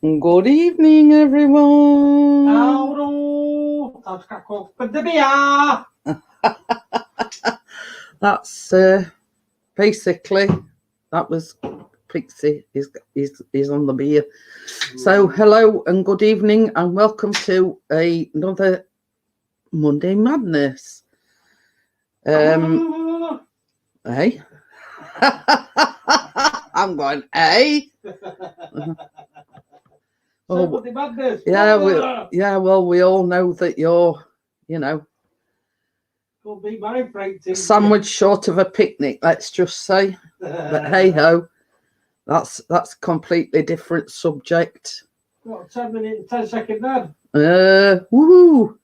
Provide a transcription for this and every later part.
Good evening, everyone. Hello, time to crack open the beer. That's basically that was Pixie is on the beer. So hello and good evening and welcome to another Monday Madness. Hey. I'm going, hey. Monday Madness. Well, we all know that you're, Could be my break sandwich short of a picnic, let's just say. But hey ho, that's a completely different subject. What, 10 minutes, 10 seconds then? Woohoo!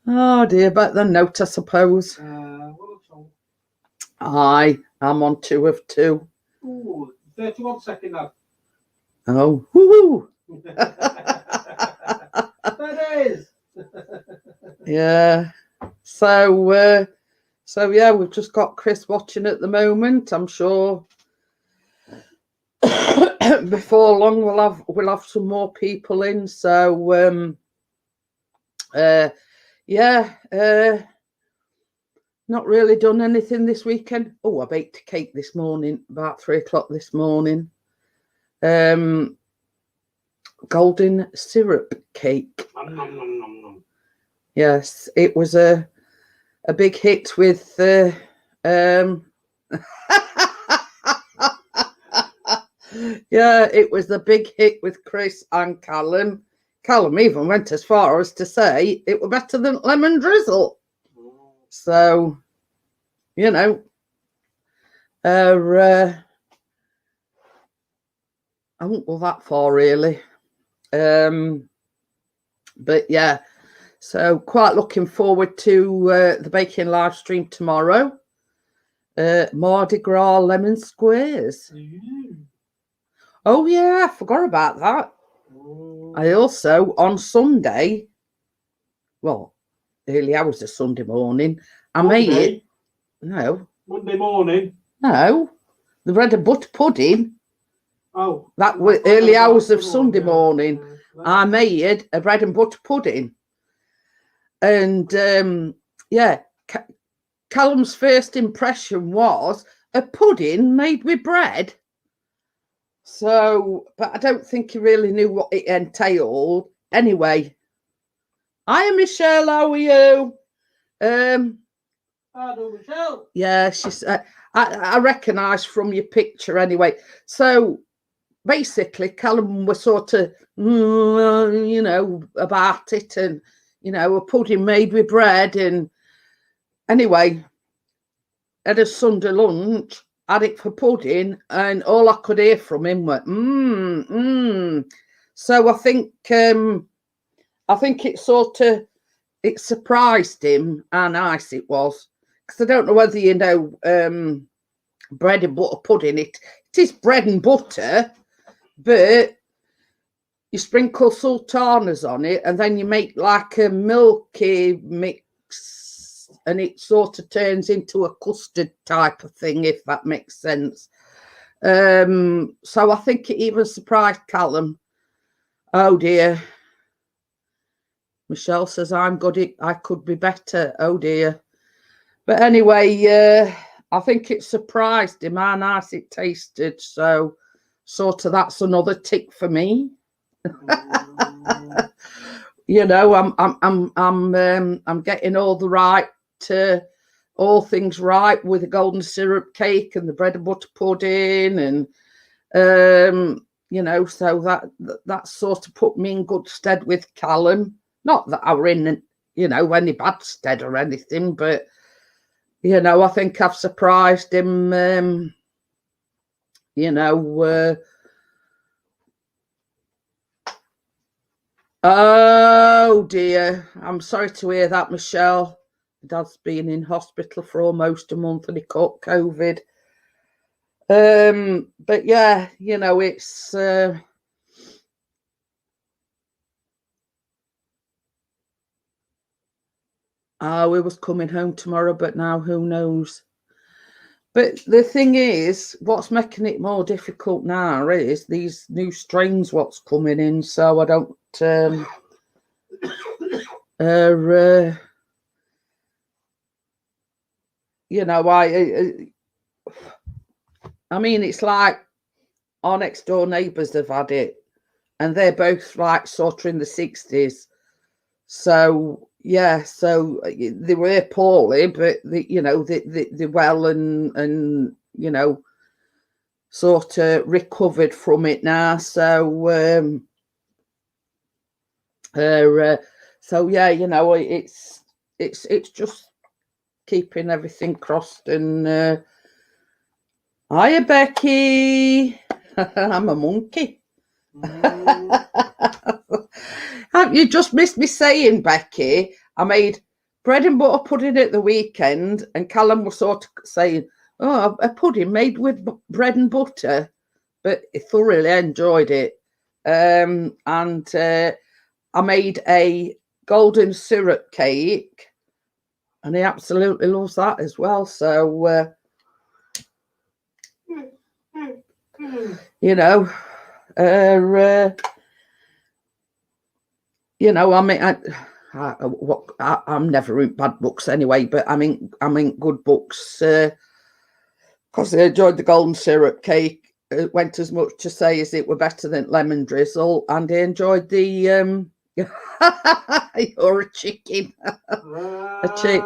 Oh dear, better note, I suppose. Aye, I'm on 2 of 2. Ooh, 31 seconds now. Oh, woohoo! That is. Yeah. So yeah, we've just got Chris watching at the moment. I'm sure before long we'll have some more people in. So not really done anything this weekend. Oh, I baked a cake this morning, about 3 o'clock this morning. Golden syrup cake. Yes, it was a big hit with yeah, it was the big hit with Chris and Callum. Callum even went as far as to say it was better than lemon drizzle. So, I won't go that far really. But yeah, so quite looking forward to the baking live stream tomorrow. Mardi Gras lemon squares. Oh yeah, I forgot about that. I also on Sunday, well, early hours of Sunday morning, I made it. No. Monday morning. No, the bread and butter pudding. Oh, that was early hours of Sunday morning. I made a bread and butter pudding, and Callum's first impression was a pudding made with bread. So, but I don't think he really knew what it entailed. Anyway, hi Michelle, how are you? Hello, Michelle. Yeah, she's. I recognise from your picture anyway. So basically, Callum was sort of, about it, and a pudding made with bread, and anyway, at a Sunday lunch, had it for pudding, and all I could hear from him were So I think it surprised him how nice it was, because I don't know whether bread and butter pudding. It is bread and butter, but you sprinkle sultanas on it, and then you make like a milky mix, and it sort of turns into a custard type of thing, if that makes sense. So I think it even surprised Callum. Oh dear. Michelle says, I'm good. I could be better. Oh dear. But anyway, I think it surprised him how nice it tasted. So sort of that's another tick for me. I'm getting all things right with the golden syrup cake and the bread and butter pudding, and so that sort of put me in good stead with Callum. Not that I were in any bad stead or anything, but I think I've surprised him. Oh dear, I'm sorry to hear that, Michelle. Dad's been in hospital for almost a month and he caught COVID. But yeah, it's we was coming home tomorrow, but now who knows? But the thing is, what's making it more difficult now is these new strains what's coming in. So I don't, you know, I mean, it's like our next door neighbours have had it, and they're both like sort of in the 60s. So yeah, so they were poorly, but you know, they're well and you know, sort of recovered from it now. So so yeah, you know, it's just keeping everything crossed. And hiya, Becky. I'm a monkey. You just missed me saying, Becky, I made bread and butter pudding at the weekend, and Callum was sort of saying, oh, a pudding made with bread and butter, but he thoroughly enjoyed it. And I made a golden syrup cake, and he absolutely loves that as well. So, you know, you know, I mean, I'm never in bad books anyway, but I'm in good books because I enjoyed the golden syrup cake. It went as much to say as it were better than lemon drizzle, and I enjoyed the you're a chicken, a chick.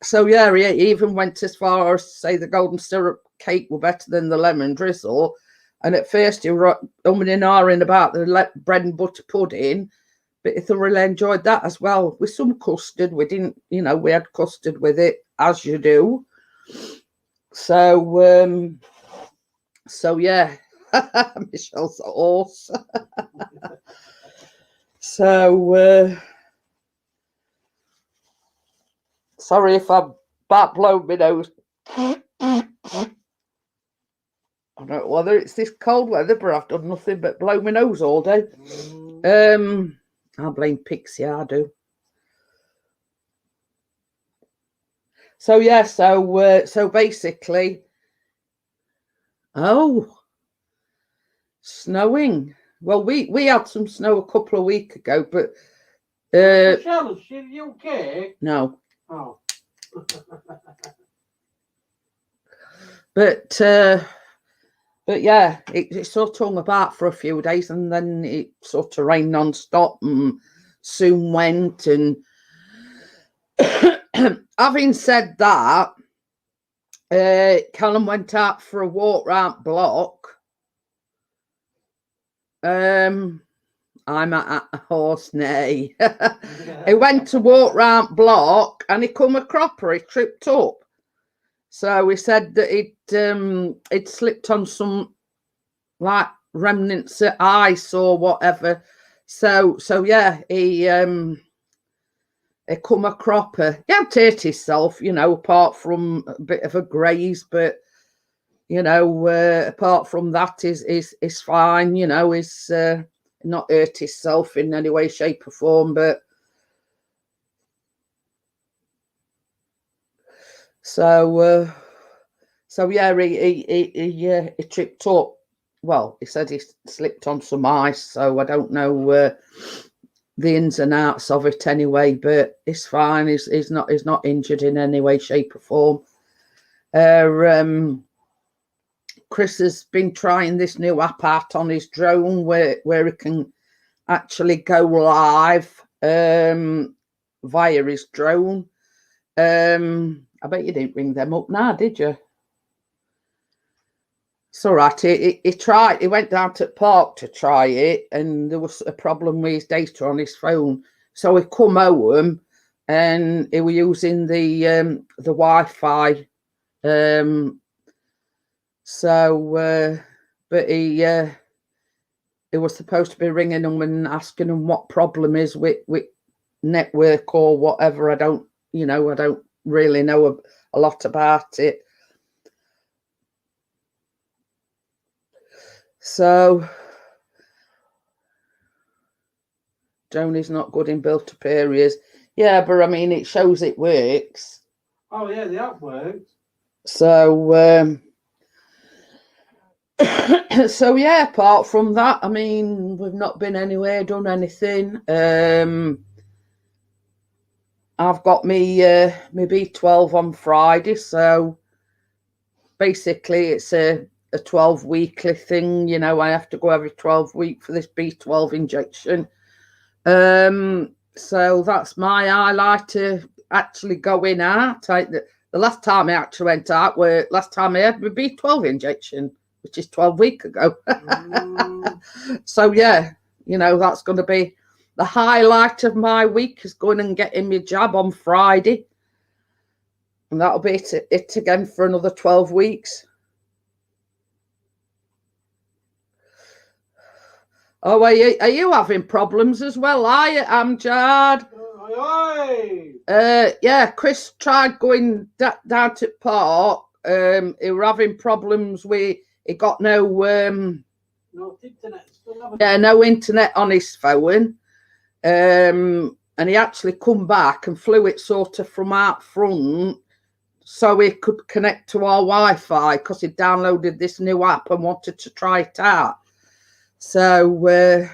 So yeah, he even went as far as to say the golden syrup cake were better than the lemon drizzle. And at first he were umming and ahhing about the bread and butter pudding, but he thoroughly enjoyed that as well, with some custard. We didn't, you know, we had custard with it, as you do. So so yeah, Michelle's a horse. So sorry if I'm back blowing my nose. I don't know whether it's this cold weather, but I've done nothing but blow my nose all day. I blame Pixie, I do. So yeah, so basically, snowing. Well, we had some snow a couple of weeks ago, but Michelle, is she okay? no. Oh. But yeah, it sort of hung about for a few days, and then it sort of rained non-stop and soon went. And having said that, Callum went out for a walk round block. I'm at a horse neigh. He went to walk round block, and he come a cropper. He tripped up. So he said that it slipped on some like remnants of ice or whatever. So yeah, he come a cropper. He hadn't hurt himself, you know, apart from a bit of a graze, but you know, apart from that, is fine. You know, is not hurt himself in any way, shape, or form, but. So yeah, he tripped up. Well, he said he slipped on some ice, so I don't know the ins and outs of it anyway. But it's fine. He's not injured in any way, shape, or form. Chris has been trying this new app out on his drone where he can actually go live via his drone. I bet you didn't ring them up now, did you? It's all right. He tried. He went down to the park to try it, and there was a problem with his data on his phone. So he come home, and he was using the Wi-Fi. But he was supposed to be ringing them and asking them what problem is with network or whatever. I don't really know a lot about it. So Joni's not good in built-up areas. Yeah, but I mean, it shows it works. Oh yeah, the app works. So so yeah, apart from that, I mean, we've not been anywhere, done anything. I've got me my B12 on Friday, so basically it's a 12 weekly thing. You know, I have to go every 12 weeks for this B12 injection. So that's my highlight to actually going out. The last time I actually went out were last time I had my B12 injection, which is 12 weeks ago. So yeah, you know, that's going to be the highlight of my week, is going and getting my jab on Friday. And that'll be it again for another 12 weeks. Oh, are you having problems as well? Are you, Amjad? Yeah, Chris tried going down to Park. He were having problems with, he got no internet. No internet on his phone. And he actually come back and flew it sort of from out front so he could connect to our Wi-Fi, because he downloaded this new app and wanted to try it out. So it's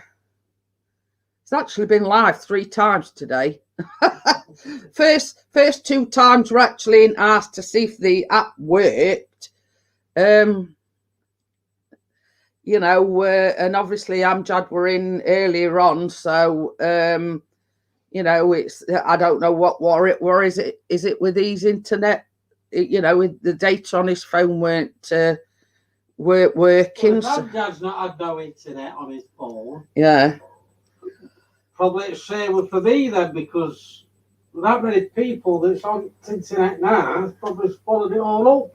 actually been live 3 times today. first 2 times we're actually asked to see if the app worked. You know, and obviously Amjad were in earlier on, so you know, it's, I don't know what is it with his internet? You know, with the data on his phone weren't working. Well, Amjad's not had no internet on his phone. Yeah. Probably the same for me then, because that many people that's on internet now has probably swallowed it all up.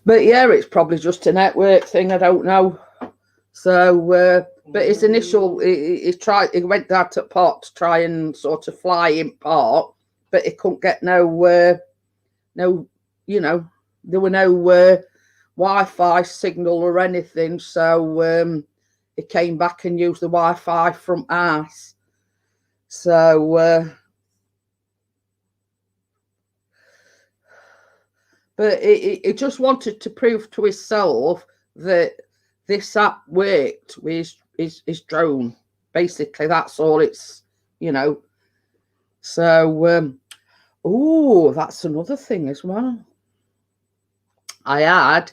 But yeah, it's probably just a network thing. I don't know. So, but his initial, he went down to Park to try and sort of fly in Park, but he couldn't get no, you know, there were no Wi-Fi signal or anything. So he came back and used the Wi-Fi from us. So, but he just wanted to prove to himself that this app worked with his drone. Basically, that's all it's, you know. So, oh, that's another thing as well. I had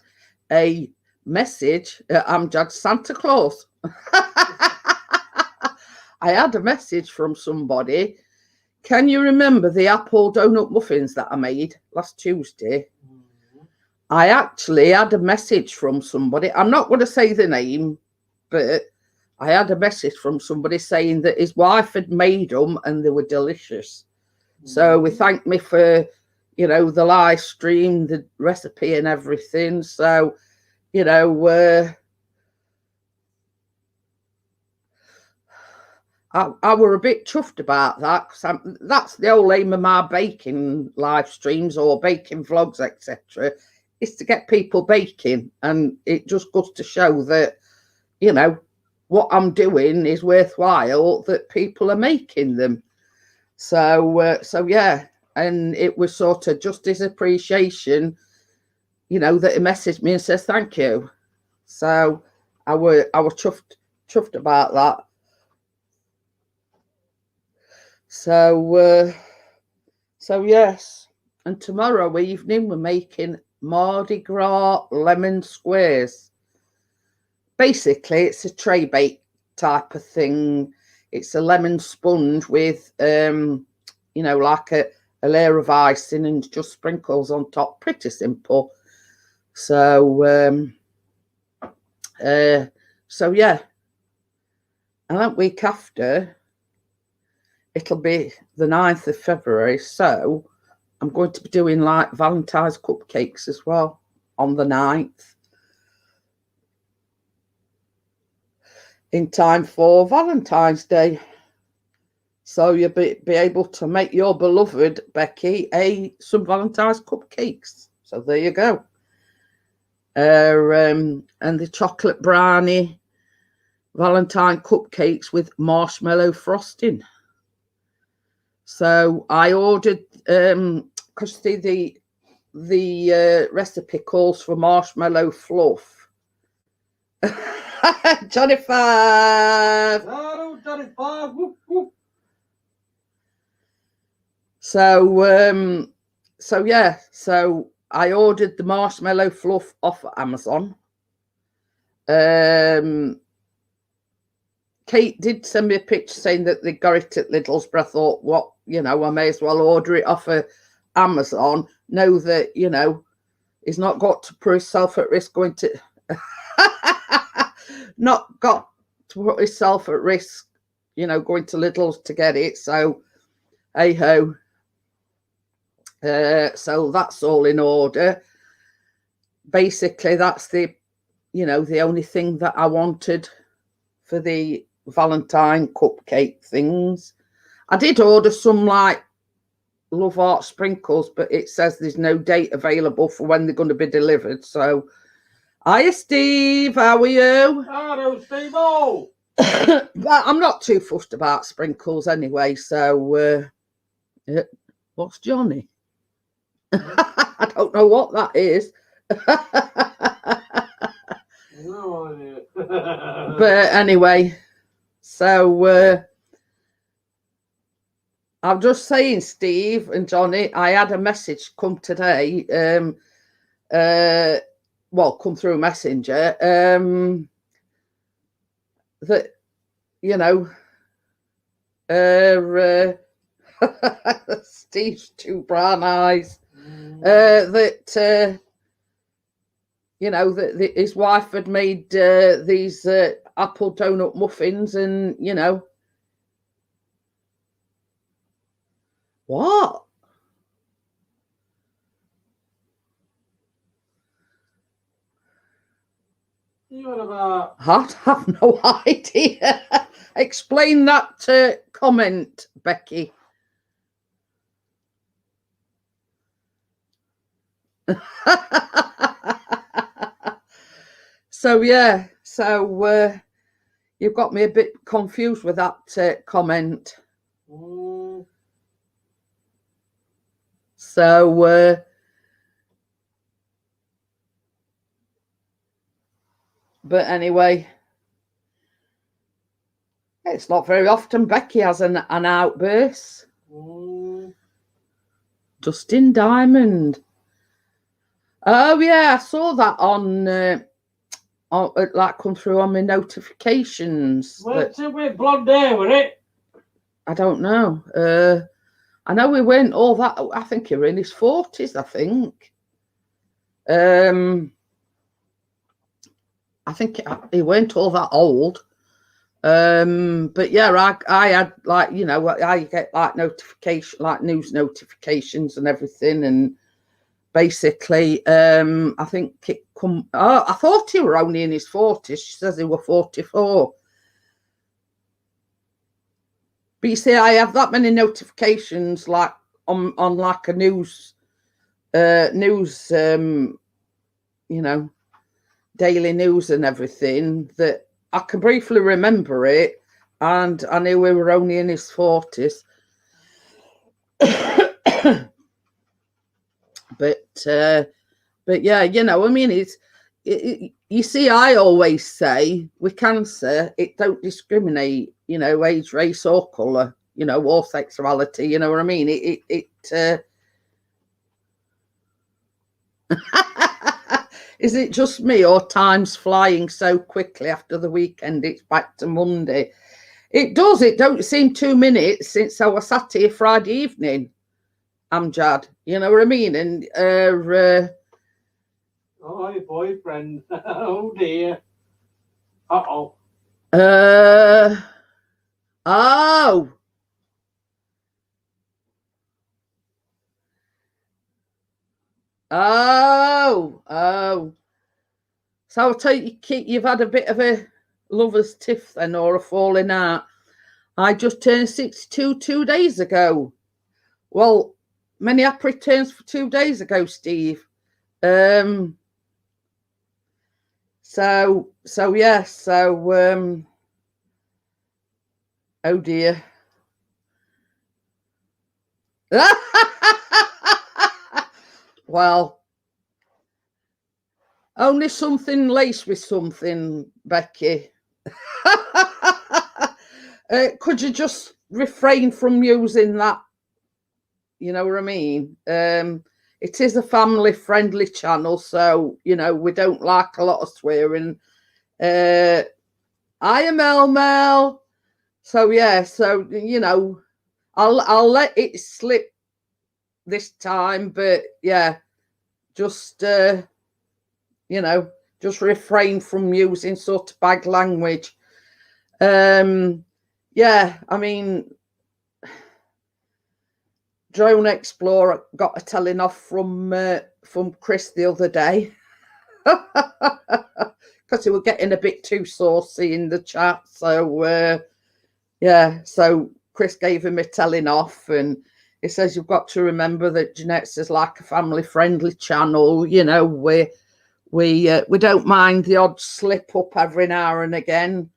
a message. Amjad Santa Claus. I had a message from somebody. Can you remember the apple donut muffins that I made last Tuesday? I actually had a message from somebody. I'm not going to say the name, but I had a message from somebody saying that his wife had made them and they were delicious. So we thanked me for, you know, the live stream, the recipe and everything. So, you know, I were a bit chuffed about that, because that's the whole aim of my baking live streams or baking vlogs, etc., is to get people baking. And it just goes to show that, you know, what I'm doing is worthwhile, that people are making them. So, so yeah, and it was sort of just his appreciation, you know, that he messaged me and says thank you. So I was chuffed about that. So, so yes, and tomorrow evening we're making Mardi Gras lemon squares. Basically, it's a tray bake type of thing. It's a lemon sponge with, you know, like a layer of icing and just sprinkles on top. Pretty simple. So, so yeah, and that week after, it'll be the 9th of February. So I'm going to be doing like Valentine's cupcakes as well on the 9th, in time for Valentine's Day. So you'll be able to make your beloved Becky some Valentine's cupcakes. So there you go. And the chocolate brownie Valentine cupcakes with marshmallow frosting. So I ordered because the recipe calls for marshmallow fluff. Johnny Five. Oh, Johnny Five. Whoop, whoop. So yeah, so I ordered the marshmallow fluff off Amazon. Kate did send me a picture saying that they got it at Lidl's, but I thought, what, I may as well order it off of Amazon. Know that, he's not got to put himself at risk going to not got to put himself at risk, going to Lidl's to get it. So, hey ho. So that's all in order. Basically, that's the only thing that I wanted for the Valentine cupcake things. I did order some like Love Art sprinkles, but it says there's no date available for when they're going to be delivered. So, hiya, Steve. How are you? Hello, Steve-O. I'm not too fussed about sprinkles anyway. So, what's Johnny? I don't know what that is. No idea. But anyway, so I'm just saying, Steve and Johnny, I had a message come today. Come through Messenger. That Steve's two brown eyes. That his wife had made these apple donut muffins, and what? You what about? I have no idea. Explain that comment, Becky. So yeah, so you've got me a bit confused with that comment. So but anyway, it's not very often Becky has an outburst. Dustin Diamond. Oh yeah, I saw that on like come through on my notifications. What's it with blonde hair with it? I don't know. I know we weren't all that. I think he was in his 40s. I think. I think he weren't all that old. But yeah, I had like I get like notification, like news notifications and everything, and basically, I think it come. Oh, I thought he were only in his 40s. She says he were 44. But you see, I have that many notifications, like on like a news, daily news and everything, that I can briefly remember it, and I knew we were only in his 40s. But yeah, I mean, you see, I always say with cancer, it don't discriminate, age, race, or colour, or sexuality. You know what I mean? Is it just me, or time's flying so quickly after the weekend? It's back to Monday. It does. It don't seem 2 minutes since I was sat here Friday evening. Amjad, you know what I mean? And oh, your boyfriend. Oh dear. Oh. So I'll tell you, Kate, you've had a bit of a lover's tiff then, or a falling out. I just turned 62 2 days ago. Well, many happy returns for 2 days ago, Steve. So yeah, oh dear. Well, only something laced with something, Becky. Could you just refrain from using that? You know what I mean? It is a family-friendly channel, so, you know, we don't like a lot of swearing. I am Mel. So, yeah, so, you know, I'll let it slip this time, but, yeah, just, you know, just refrain from using sort of bad language. Yeah, I mean, Drone Explorer got a telling off from Chris the other day because he was getting a bit too saucy in the chat. So yeah, so Chris gave him a telling off, and he says you've got to remember that Jeanette's is like a family-friendly channel. You know, we don't mind the odd slip up every now and again.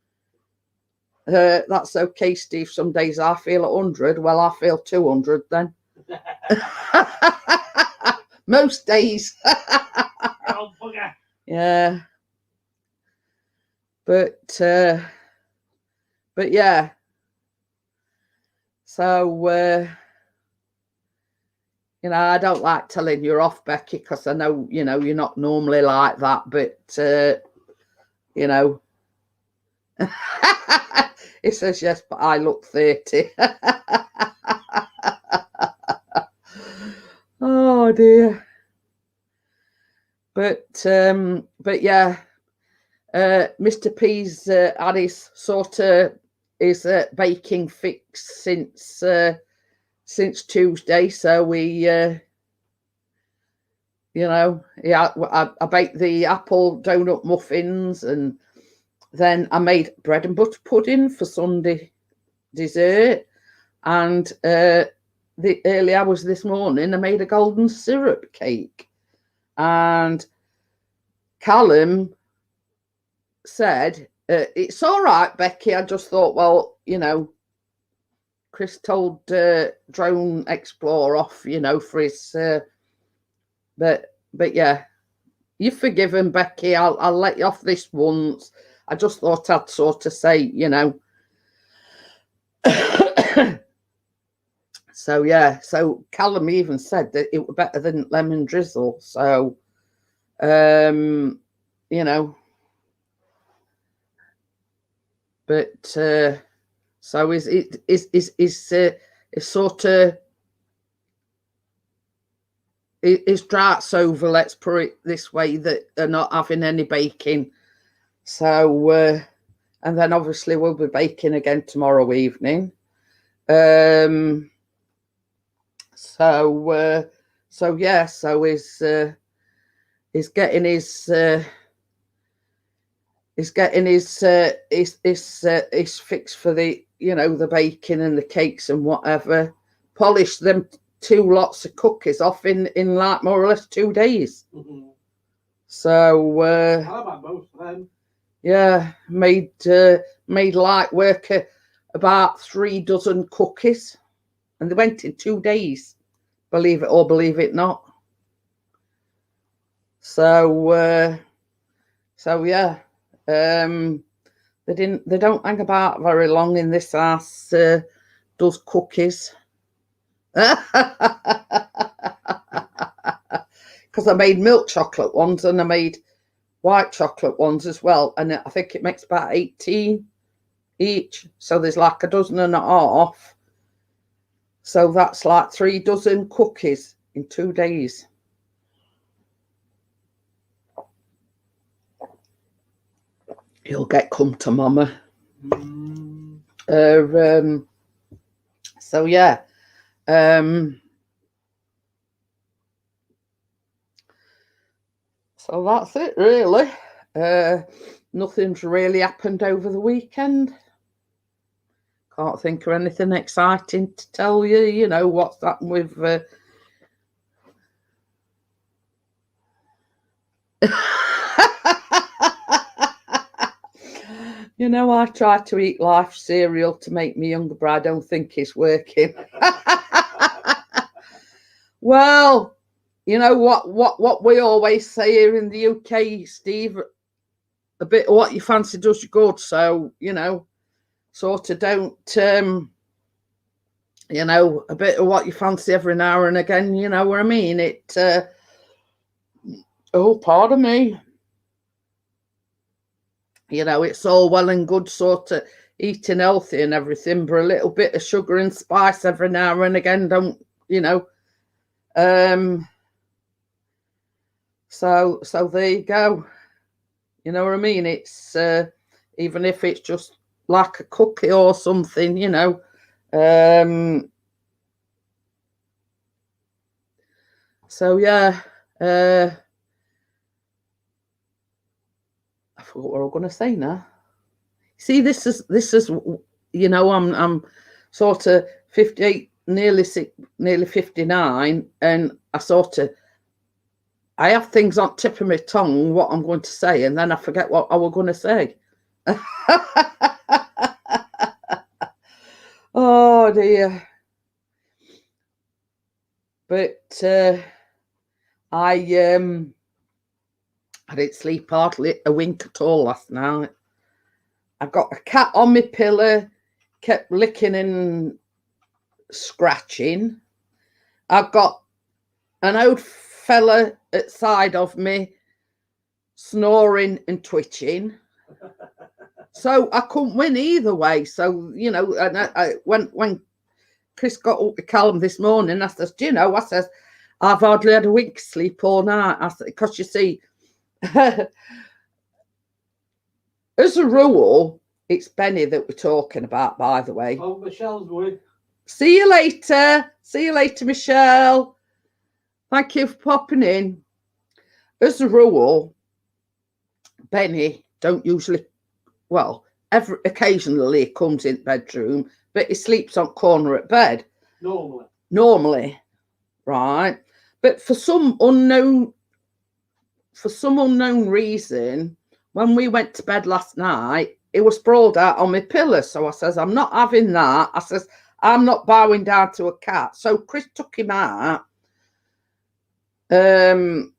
That's okay, Steve. Some days I feel 100. Well, I feel 200 then. Most days. Yeah. But yeah. So you know, I don't like telling you off, Becky, because I know, you know, you're not normally like that, but you know. He says yes, but I look 30. Oh dear. But yeah, Mr. P's had his sort of his baking fix since Tuesday. So we you know, yeah, I baked the apple donut muffins, and then I made bread and butter pudding for Sunday dessert, and the early hours this morning I made a golden syrup cake. And Callum said, it's all right, Becky. I just thought, well, you know, Chris told Drone Explorer off, you know, for his but yeah, you're forgiven, Becky. I'll let you off this once. I just thought I'd sort of say, you know. So yeah, so Callum even said that it was better than lemon drizzle. So you know, but so is sort of his droughts over, let's put it this way, that they're not having any baking. So and then obviously we'll be baking again tomorrow evening. So yeah, so he's getting his fix for the, you know, the baking and the cakes and whatever. Polished them 2 lots of cookies off in like more or less 2 days. Mm-hmm. So how about both of them? Yeah, made light work about 3 dozen cookies, and they went in 2 days, believe it or believe it not. So so yeah, they don't hang about very long in this house. Does cookies. Because I made milk chocolate ones and I made white chocolate ones as well, and I think it makes about 18 each, so there's like 12 and a half, so that's like 3 dozen cookies in 2 days. You'll get come to mama. So yeah, so that's it really. Nothing's really happened over the weekend. Can't think of anything exciting to tell you. You know what's happened with you know, I try to eat life cereal to make me younger, but I don't think it's working. Well, you know what we always say here in the UK, Steve, a bit of what you fancy does you good. So, you know, sort of don't, you know, a bit of what you fancy every now and again, you know what I mean? It, oh, pardon me. You know, it's all well and good sort of eating healthy and everything, but a little bit of sugar and spice every now and again don't, you know. So there you go. You know what I mean? It's even if it's just like a cookie or something, you know. So yeah, I forgot what I was going to say now. See, this is you know, I'm sort of 58, nearly 59, and I have things on tip of my tongue what I'm going to say, and then I forget what I was going to say. Oh dear. But I didn't sleep hardly a wink at all last night. I got a cat on my pillow, kept licking and scratching. I've got an old fella at side of me snoring and twitching. So I couldn't win either way. So, you know, and I when Chris got up to Callum this morning, I says, do you know, I says, I've hardly had a wink sleep all night. I said, because you see, as a rule, it's Benny that we're talking about, by the way. Oh, Michelle's wig. See you later. See you later, Michelle. Thank you for popping in. As a rule, Benny don't usually, well, occasionally he comes in the bedroom, but he sleeps on corner at bed. Normally, right? But for some unknown reason, when we went to bed last night, he was sprawled out on my pillow. So I says, I'm not having that. I says, I'm not bowing down to a cat. So Chris took him out. And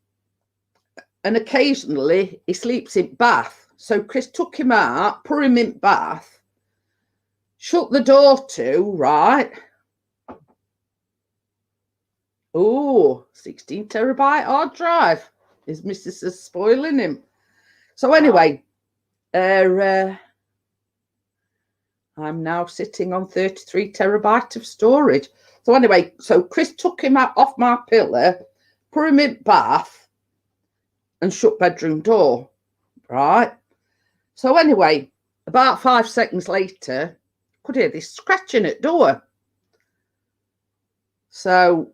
occasionally he sleeps in bath. So Chris took him out, put him in bath, shut the door to, right? Oh, 16 terabyte hard drive. His missus is spoiling him. So anyway, I'm now sitting on 33 terabyte of storage. So anyway, so Chris took him out off my pillow, put him in bath, and shut bedroom door, right? So anyway, about 5 seconds later, could hear this scratching at door. So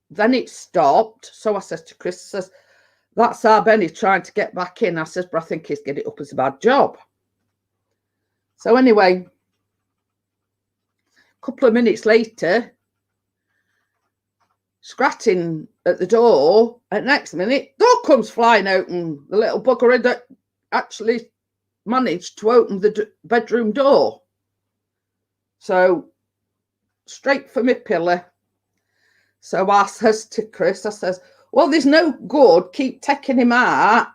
then it stopped. So I says to Chris, I says, that's our Benny trying to get back in. I says, but I think he's getting it up as a bad job. So anyway, a couple of minutes later, scratching at the door. At next minute, door comes flying open. The little bugger that actually managed to open the bedroom door. So straight for my pillow. So I says to Chris, I says, well, there's no good keep taking him out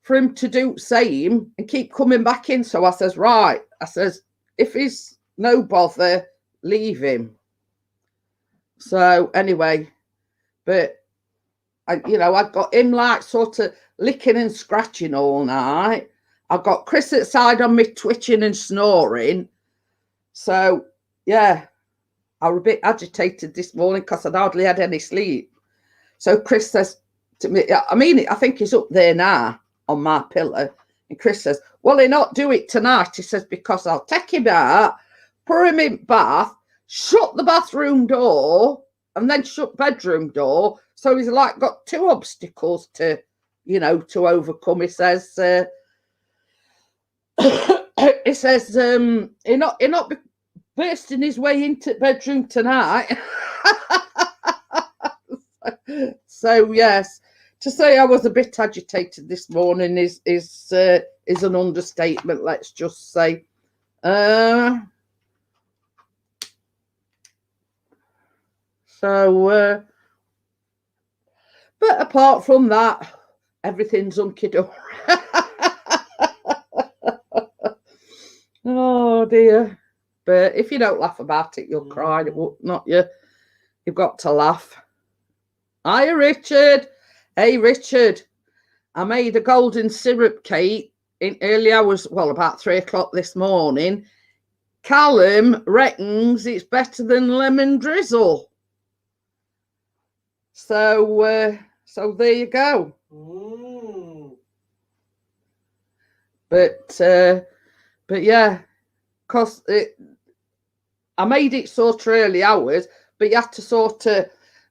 for him to do the same and keep coming back in. So I says, right. I says, if he's no bother, leave him. So anyway, but I got him like sort of licking and scratching all night. I got Chris outside on me twitching and snoring. So yeah, I was a bit agitated this morning because I'd hardly had any sleep. So Chris says to me, I mean, I think he's up there now on my pillow. And Chris says, well, he'll not do it tonight. He says, because I'll take him out, put him in bath, shut the bathroom door, and then shut bedroom door. So he's like got two obstacles to overcome. He says, he says, he'll not be bursting his way into bedroom tonight. So yes, to say I was a bit agitated this morning is an understatement. Let's just say. So But apart from that, everything's hunky-dory. Oh dear. But if you don't laugh about it, you'll cry. It won't, not you. You've got to laugh. Hiya, Richard. Hey, Richard. I made a golden syrup cake in early hours, well, about 3 o'clock this morning. Callum reckons it's better than lemon drizzle. So there you go. But yeah, because I made it sort of early hours, but you have to sort of,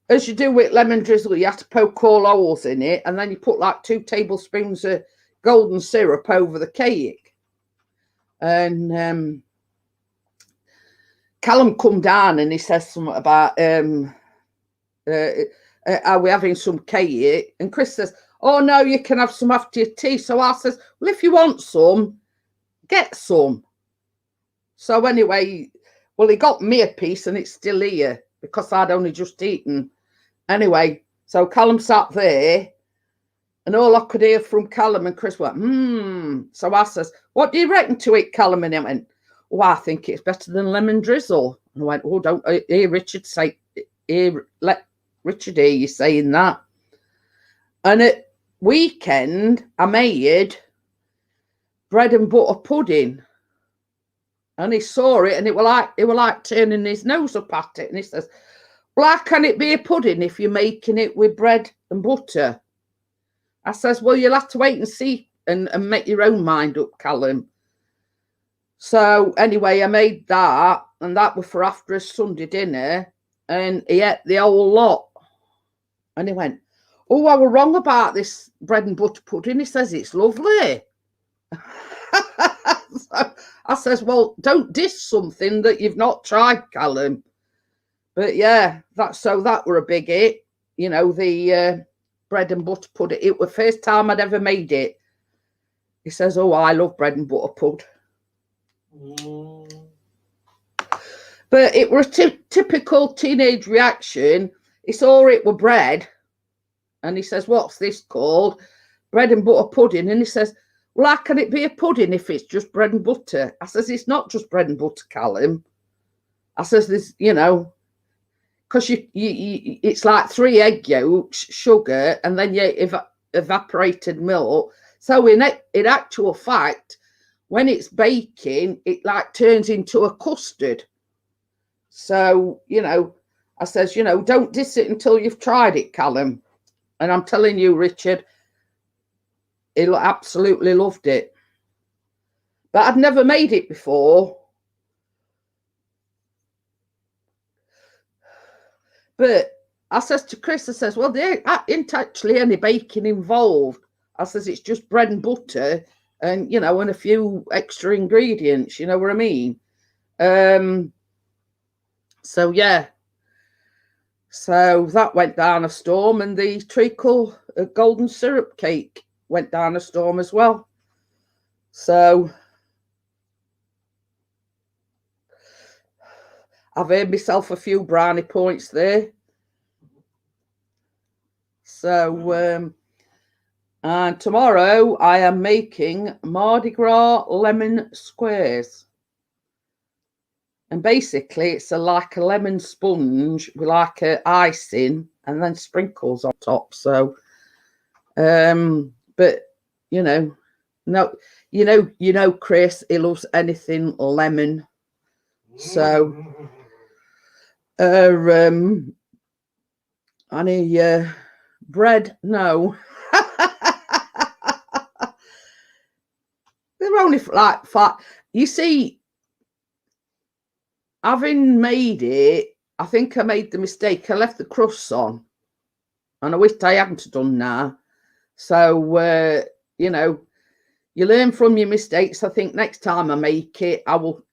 as you do with lemon drizzle, you have to poke all holes in it, and then you put like 2 tablespoons of golden syrup over the cake. And Callum come down and he says something about are we having some cake? And Chris says, oh no, you can have some after your tea. So I says, well, if you want some, get some. So anyway, well, he got me a piece and it's still here because I'd only just eaten. Anyway, so Callum sat there and all I could hear from Callum and Chris went, So I says, what do you reckon to it, Callum? And he went, oh, I think it's better than lemon drizzle. And I went, oh, don't hear Richard say, let Richard hear you saying that. And at weekend, I made bread and butter pudding. And he saw it and it were like turning his nose up at it. And he says, well, how can it be a pudding if you're making it with bread and butter? I says, well, you'll have to wait and see and make your own mind up, Callum. So anyway, I made that, and that was for after a Sunday dinner, and he ate the whole lot. And he went, oh, I were wrong about this bread and butter pudding. He says, it's lovely. So I says, well, don't diss something that you've not tried, Callum. But yeah, that were a big hit. You know, the bread and butter pudding. It was the first time I'd ever made it. He says, oh, I love bread and butter pud. But it was a typical teenage reaction. He saw it with bread. And he says, what's this called? Bread and butter pudding. And he says, well, how can it be a pudding if it's just bread and butter? I says, it's not just bread and butter, Callum. I says, there's, you know, because it's like 3 egg yolks, sugar, and then you evaporated milk. So in actual fact, when it's baking, it like turns into a custard. So, you know, I says, you know, don't diss it until you've tried it, Callum. And I'm telling you, Richard, he absolutely loved it. But I'd never made it before. But I says to Chris, I says, well, there ain't actually any baking involved. I says, it's just bread and butter and, you know, and a few extra ingredients, you know what I mean? So, yeah. So that went down a storm, and the treacle golden syrup cake went down a storm as well. So I've earned myself a few brownie points there. So, and tomorrow I am making Mardi Gras lemon squares. And basically it's like a lemon sponge with like a icing and then sprinkles on top. So, but you know, no, you know, Chris, he loves anything lemon. So, any bread, no. They're only like 5. You see, having made it, I think I made the mistake. I left the crusts on, and I wished I hadn't done now. So, you know, you learn from your mistakes. I think next time I make it, I'll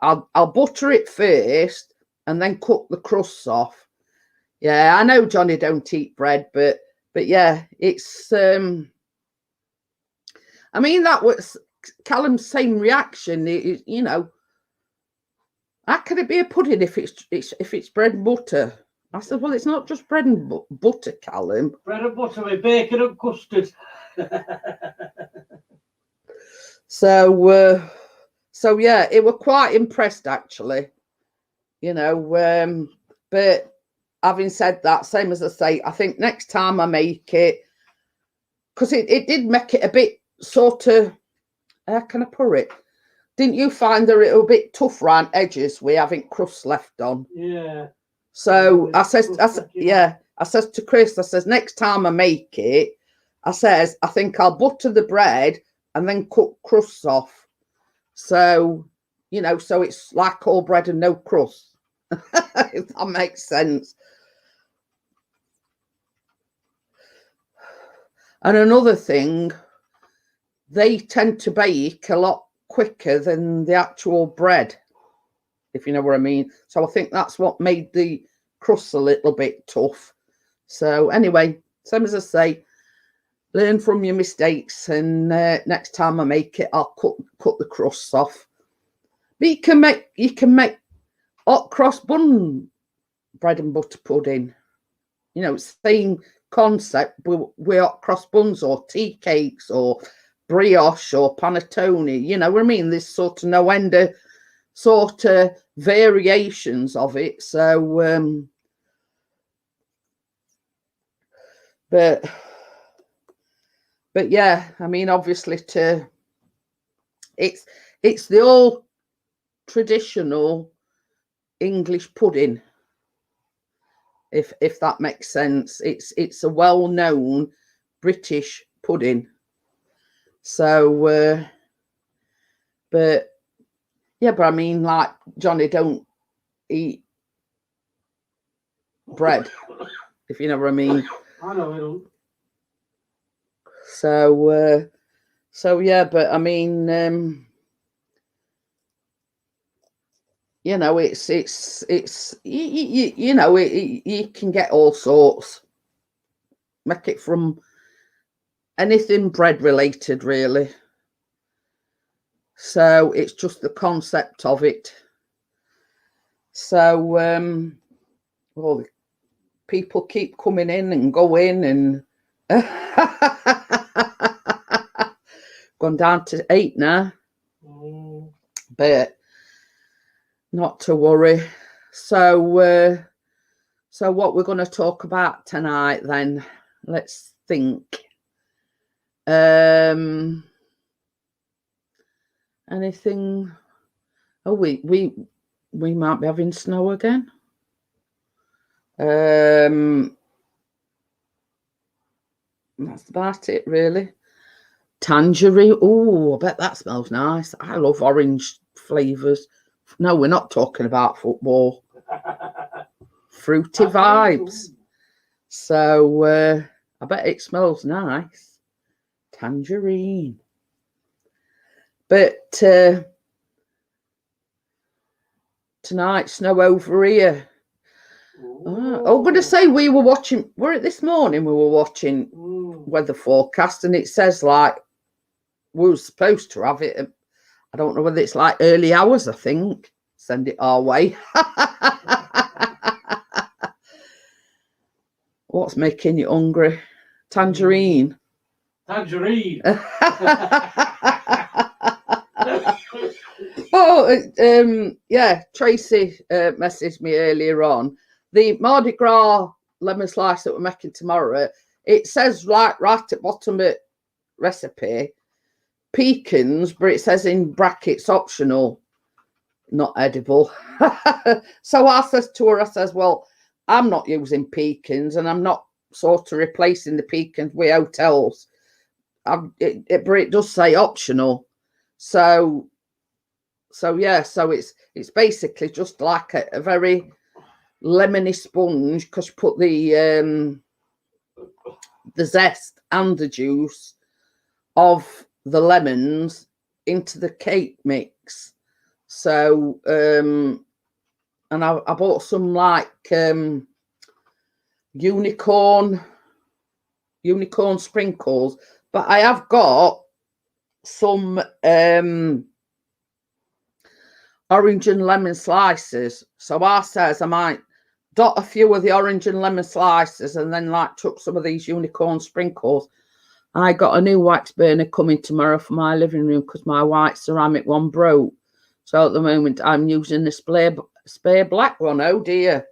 butter it first and then cut the crusts off. Yeah, I know Johnny don't eat bread, but yeah, it's I mean, that was Callum's same reaction. You know, how can it be a pudding if it's bread and butter? I said, well, it's not just bread and butter, Callum. Bread and butter with bacon and custard. So, so yeah, it were quite impressed actually, you know. But having said that, same as I say, I think next time I make it, because it did make it a bit sort of, how can I put it? Didn't you find that it was a bit tough round edges with having crust left on? Yeah. So Yeah, I says to Chris, I says, next time I make it, I says, I think I'll butter the bread and then cut crusts off. So, you know, so it's like all bread and no crust. If that makes sense. And another thing, they tend to bake a lot quicker than the actual bread, if you know what I mean. So I think that's what made the crust a little bit tough. So anyway, same as I say, learn from your mistakes, and next time I make it, I'll cut the crusts off. But you can make hot cross bun bread and butter pudding. You know, same concept with hot cross buns or tea cakes or brioche or panettone. You know what I mean? There's sort of no end of sort of variations of it. So, but yeah, I mean, obviously, it's the old traditional English pudding, if that makes sense. It's a well-known British pudding. So, but yeah, but I mean, like, Johnny don't eat bread, if you know what I mean. I know I don't. So, so yeah, but I mean, you know, it's you know, you can get all sorts. Make it from anything bread related, really. So it's just the concept of it. So, well, people keep coming in and going, and gone down to 8 now. But not to worry. So, so what we're going to talk about tonight then? Let's think. Anything? Oh, we might be having snow again. That's about it, really. Tangerine. Oh, I bet that smells nice. I love orange flavors. No, we're not talking about football. Fruity vibes. So I bet it smells nice. Tangerine. But tonight, snow over here. I'm going to say we were watching. This morning we were watching weather forecast, and it says like we were supposed to have it. I don't know whether it's like early hours. I think send it our way. What's making you hungry? Tangerine. Tangerine. Oh, yeah. Tracy messaged me earlier on. The Mardi Gras lemon slice that we're making tomorrow, it says right at the bottom of the recipe, pecans, but it says in brackets optional, not edible. So I says to her, I says, well, I'm not using pecans, and I'm not sort of replacing the pecans with hotels. But it does say optional. So yeah, so it's basically just like a very lemony sponge, because you put the zest and the juice of the lemons into the cake mix. So and I bought some like unicorn sprinkles, but I have got some orange and lemon slices. So I says I might dot a few of the orange and lemon slices, and then like took some of these unicorn sprinkles. I got a new wax burner coming tomorrow for my living room because my white ceramic one broke. So at the moment I'm using the spare black one. Oh dear.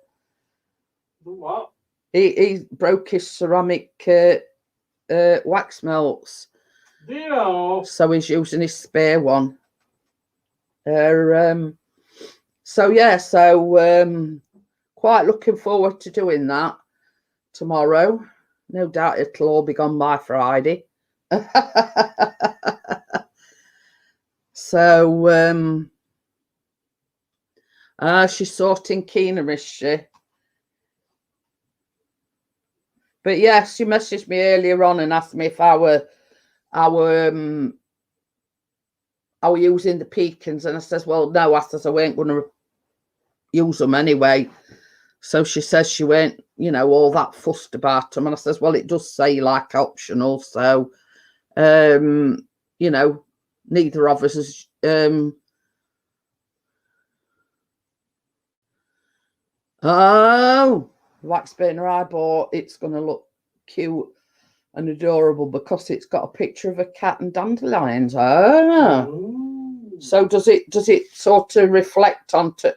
What? He broke his ceramic wax melts. Dear. So he's using his spare one. So yeah, quite looking forward to doing that tomorrow. No doubt it'll all be gone by Friday. So she's sorting Keena, is she? But yes, she messaged me earlier on and asked me if I were using the pecans, and I says, well, no, I says I weren't going to use them anyway. So she says she weren't, all that fussed about them. And I says, well, it does say like optional. So, neither of us is, wax burner I bought. It's going to look cute and adorable because it's got a picture of a cat and dandelions. So does it sort of reflect onto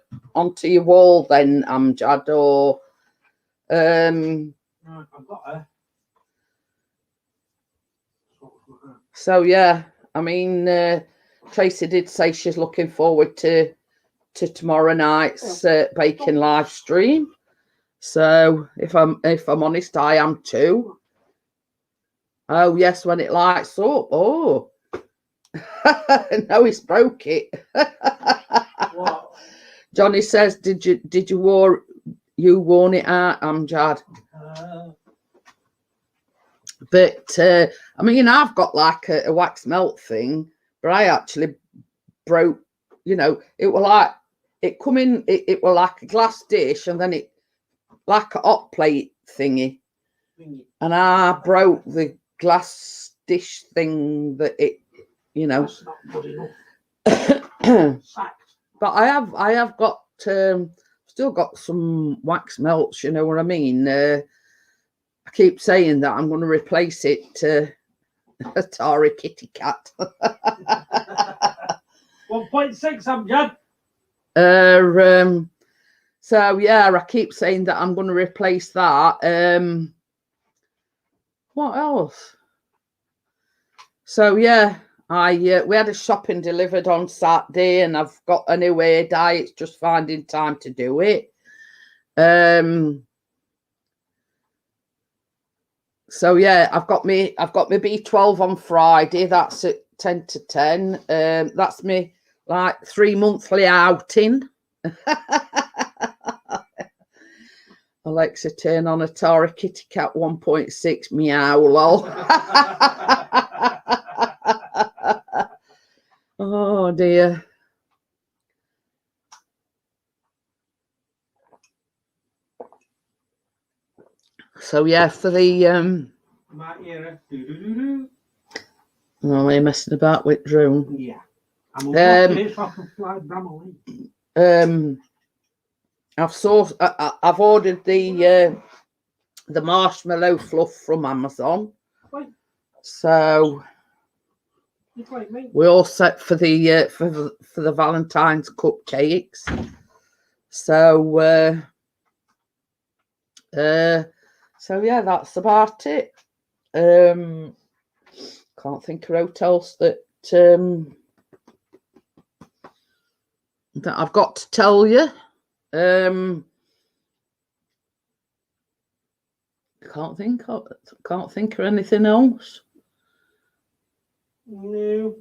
your wall then, Amjad, or I've got her. So yeah, I mean, Tracy did say she's looking forward to tomorrow night's baking live stream. So if I'm honest, I am too. Oh yes, when it lights up. Oh. No, he's broke it. What? Johnny says, "Did you worn it out, Amjad?" But I mean, I've got like a wax melt thing, but I actually broke. It was like it come in. It was like a glass dish, and then it like a hot plate thingy, and I broke the glass dish thing that it. That's not good enough. But I have got still got some wax melts, you know what I mean? I keep saying that I'm going to replace it to Atari Kitty Cat. 1.6, Amjad. So yeah, I keep saying that I'm going to replace that. What else? So yeah. We had a shopping delivered on Saturday, and I've got a new hair dye. It's just finding time to do it. So yeah, I've got my B12 on Friday. That's at 10 to 10. That's me like 3 monthly outing. Alexa, turn on Atari Kitty Cat 1.6. Meow, lol. Oh dear. So yeah, for the My ear. oh, we're messing about with drone. Yeah. I'm unlocking it so I can fly Bramley. I've ordered the marshmallow fluff from Amazon. Right. So we're all set for the for the Valentine's cupcakes. So so yeah, that's about it. Can't think of what else that I've got to tell you. Can't think of anything else. No.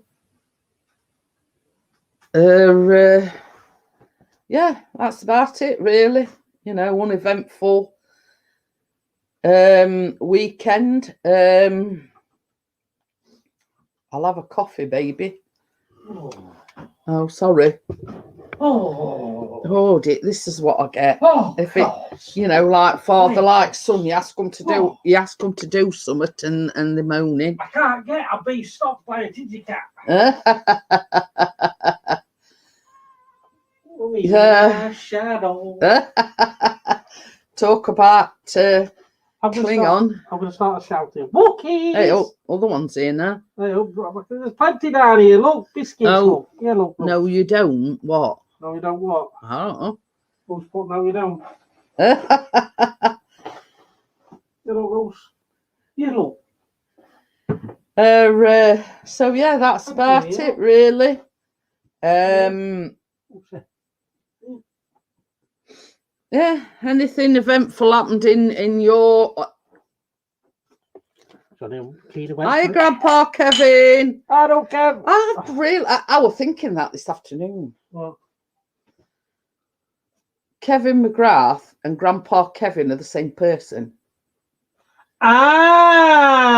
Yeah, that's about it really. Uneventful weekend. I'll have a coffee, baby. Oh, sorry. Oh, this is what I get. If it, gosh. like father, like son, you ask them to do something and they're moaning. I can't get. I've been stopped by a Digi Cat. Yeah. Shadow. talk about I'm gonna Klingon. I'm going to start shouting, Wookiees! Hey, other ones here now. Hey, there's plenty down here. Look, biscuits. Oh, Look. Yeah, look. No, you don't. What? No, you don't what? I don't know. Who's put no, you don't? You know, Rose. You look. So yeah, that's about it really. Yeah, anything eventful happened in your Hiya, Grandpa Kevin. I don't care. I was thinking that this afternoon. What? Kevin McGrath and Grandpa Kevin are the same person. Ah,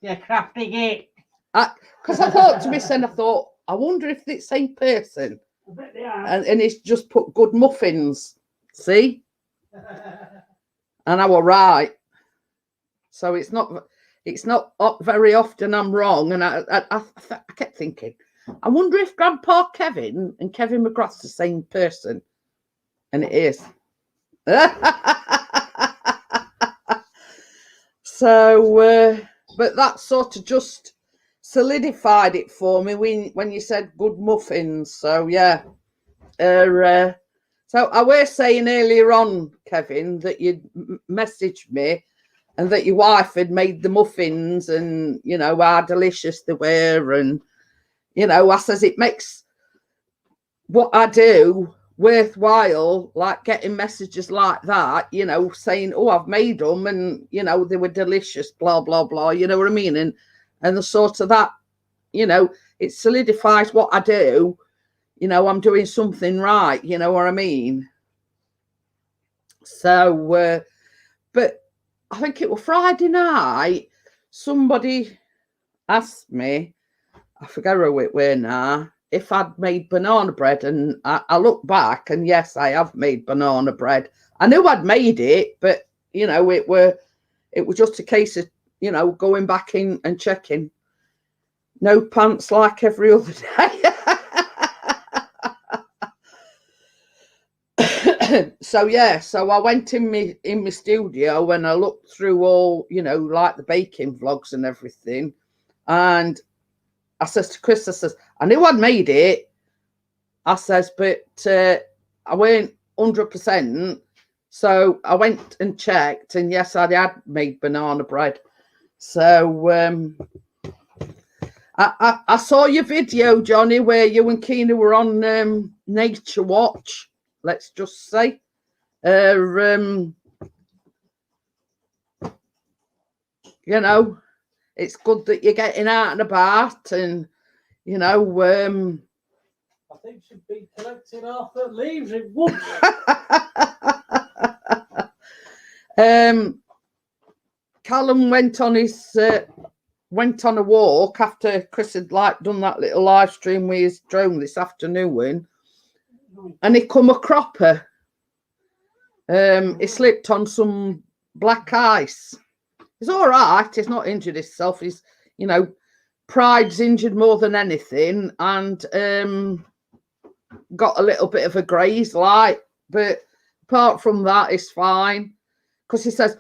you're crafting it. Because I thought to myself, I wonder if it's the same person. I bet they are. And it's just put good muffins. See? And I was right. So it's not very often I'm wrong. And I kept thinking, I wonder if Grandpa Kevin and Kevin McGrath's the same person. And it is. So, but that sort of just solidified it for me when you said good muffins. So yeah. So I was saying earlier on, Kevin, that you'd messaged me and that your wife had made the muffins and, you know, how delicious they were. And, you know, I says it makes what I do worthwhile, like getting messages like that, you know, saying, oh, I've made them and, you know, they were delicious, blah, blah, blah, you know what I mean? And the sort of that, you know, it solidifies what I do. You know, I'm doing something right, you know what I mean? So, but I think it was Friday night, somebody asked me, I forget who it were now, if I'd made banana bread. And I look back and yes, I have made banana bread. I knew I'd made it, but, you know, it was just a case of, you know, going back in and checking. No pants like every other day. So yeah, so I went in my studio and I looked through all, you know, like the baking vlogs and everything, and I says to Chris, I says, I knew I'd made it. I says, but I weren't 100%. So I went and checked, and yes, I had made banana bread. So I saw your video, Johnny, where you and Keena were on Nature Watch. Let's just say, you know, it's good that you're getting out and about, and you know, I think she'd be collecting half the leaves in woods. Callum went on a walk after Chris had like done that little live stream with his drone this afternoon. And he come a cropper. He slipped on some black ice. He's all right. He's not injured himself. He's, you know, pride's injured more than anything, and got a little bit of a graze, like. But apart from that, it's fine. Because he says,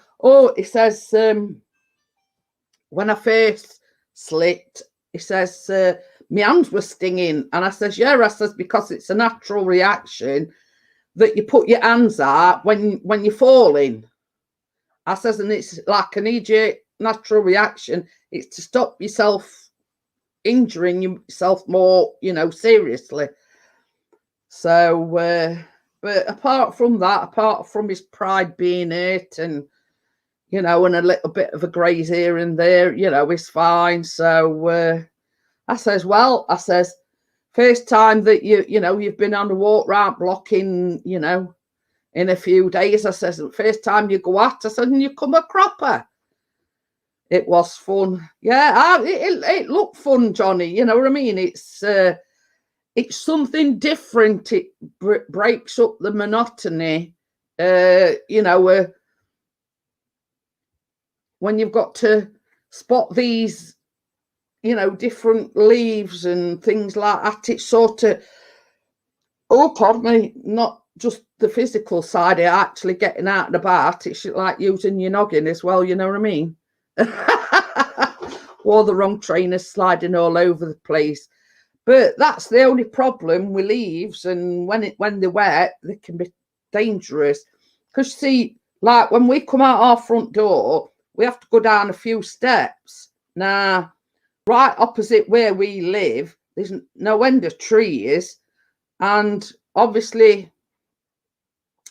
when I first slipped, he says, my hands were stinging. And I says, yeah, I says, because it's a natural reaction that you put your hands out when you're falling. I says, and it's like an immediate natural reaction. It's to stop yourself injuring yourself more, you know, seriously. So, but apart from that, apart from his pride being hurt and, you know, and a little bit of a graze here and there, you know, he's fine. So, I says, well, I says, first time that you know, you've been on a walk round block in, you know, in a few days. I says, first time you go out, I said, and you come a cropper. It was fun. Yeah, it looked fun, Johnny. You know what I mean? It's something different. It breaks up the monotony. You know, when you've got to spot these, you know, different leaves and things like that, it's sort of, oh, pardon me, not just the physical side of actually getting out and about. It's like using your noggin as well, you know what I mean? Wore the wrong trainers, sliding all over the place. But that's the only problem with leaves, and when they're wet, they can be dangerous. Because see, like when we come out our front door, we have to go down a few steps. Now, right opposite where we live, there's no end of trees, and obviously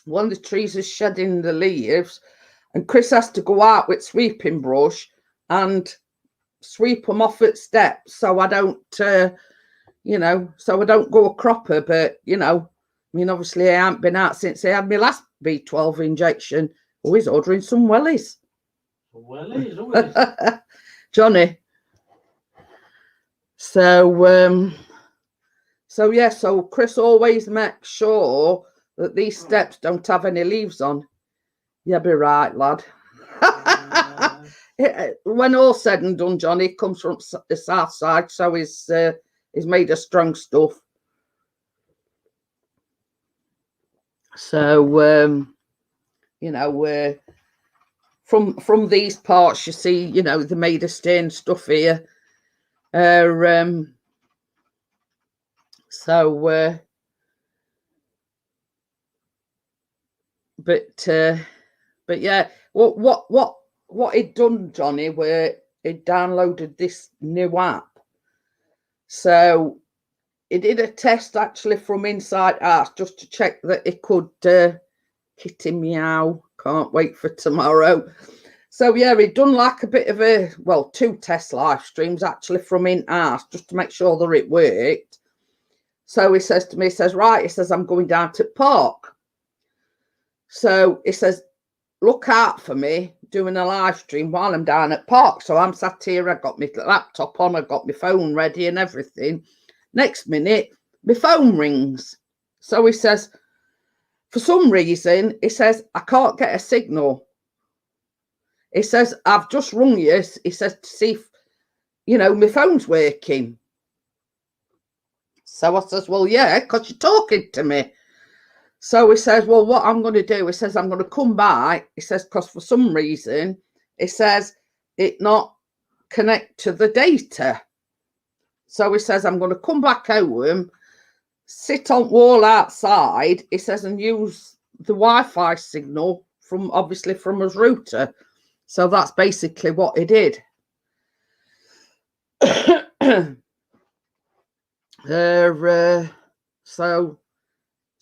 one of the trees is shedding the leaves, and Chris has to go out with sweeping brush and sweep them off at steps, so I don't you know, so I don't go a cropper. But you know, I mean, obviously I haven't been out since I had my last B12 injection. Always ordering some wellies. Wellies, always. Johnny. So so yeah, so Chris always makes sure that these steps don't have any leaves on. Yeah, be right, lad. When all said and done, Johnny comes from the south side, so he's made of strong stuff. So you know, from these parts, you see, you know, they're made of stained stuff here. So but yeah, what he'd done, Johnny, where he'd downloaded this new app. So he did a test actually from inside us just to check that it could kitty meow. Can't wait for tomorrow. So yeah, he'd done like a bit of a, well, 2 test live streams actually from in us just to make sure that it worked. So he says to me, he says, right, he says, I'm going down to park. So he says, look out for me doing a live stream while I'm down at park. So I'm sat here, I got my laptop on, I got my phone ready and everything. Next minute, my phone rings. So he says, for some reason, he says, I can't get a signal. He says, I've just rung you. He says, to see if, you know, my phone's working. So I says, well, yeah, because you're talking to me. So he says, well, what I'm going to do, he says, I'm going to come by. He says, because for some reason, he says, it not connect to the data. So he says, I'm going to come back home, sit on wall outside, he says, and use the Wi-Fi signal from, obviously, from his router. So that's basically what he did.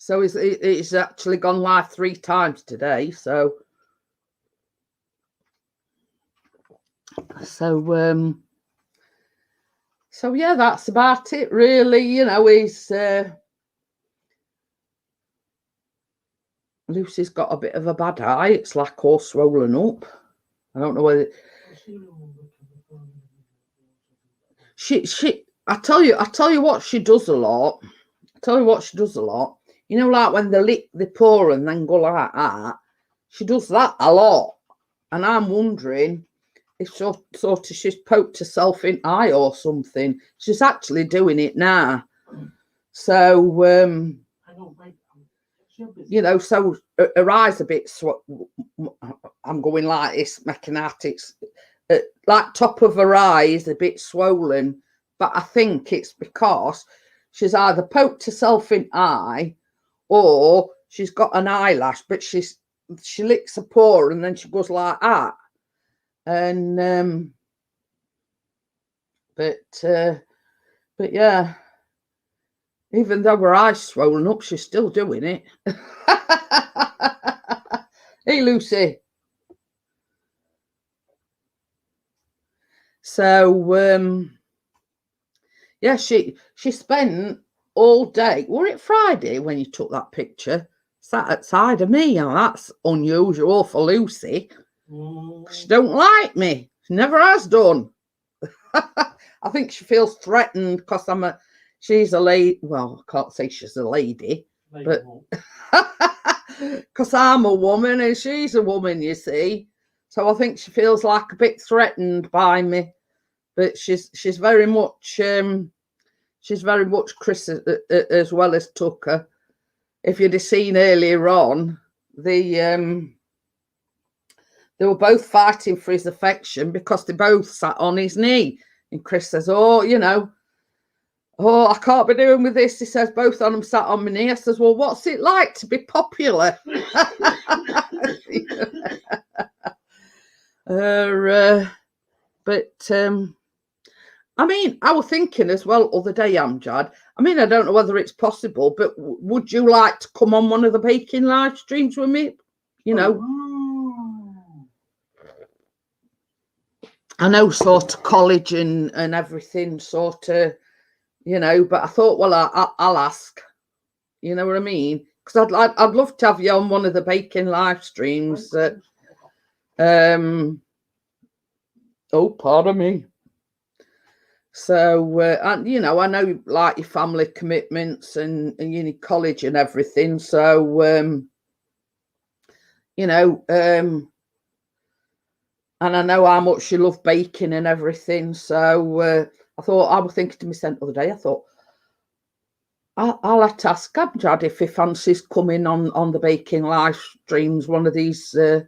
So it's actually gone live 3 times today. So yeah, that's about it, really. You know, he's Lucy's got a bit of a bad eye. It's like all swollen up. I don't know whether she I tell you what she does a lot. You know, like when they lick the paw and then go like that. She does that a lot. And I'm wondering if sort of she's poked herself in eye or something. She's actually doing it now. So you know, so her eyes a bit I'm going like this, mechanics, like top of her eye is a bit swollen, but I think it's because she's either poked herself in eye or she's got an eyelash, but she licks her paw and then she goes like that. And but yeah, even though her eye's swollen up, she's still doing it. Hey, Lucy. So yeah, she spent all day. Were it Friday when you took that picture? Sat outside of me. Oh, that's unusual for Lucy. She don't like me. She never has done. I think she feels threatened because she's a lady. Well, I can't say she's a lady, but because I'm a woman and she's a woman, you see. So I think she feels like a bit threatened by me. But she's very much Chris as well as Tucker. if you'd have seen earlier on, they were both fighting for his affection because they both sat on his knee. And Chris says, oh, you know, oh, I can't be doing with this. He says, both of them sat on my knee. I says, well, what's it like to be popular? But I mean, I was thinking as well other day, Amjad. I mean, I don't know whether it's possible, but would you like to come on one of the baking live streams with me? You know, I know sort of college and everything sort of, you know, but I thought, well, I'll ask. You know what I mean? Because I'd love to have you on one of the baking live streams. Oh, pardon me. So, and you know, I know like your family commitments and you need college and everything. So, you know, and I know how much you love baking and everything. So, I was thinking to myself the other day, I thought, I'll have to ask Amjad if he fancies coming on the baking live streams, one of these, you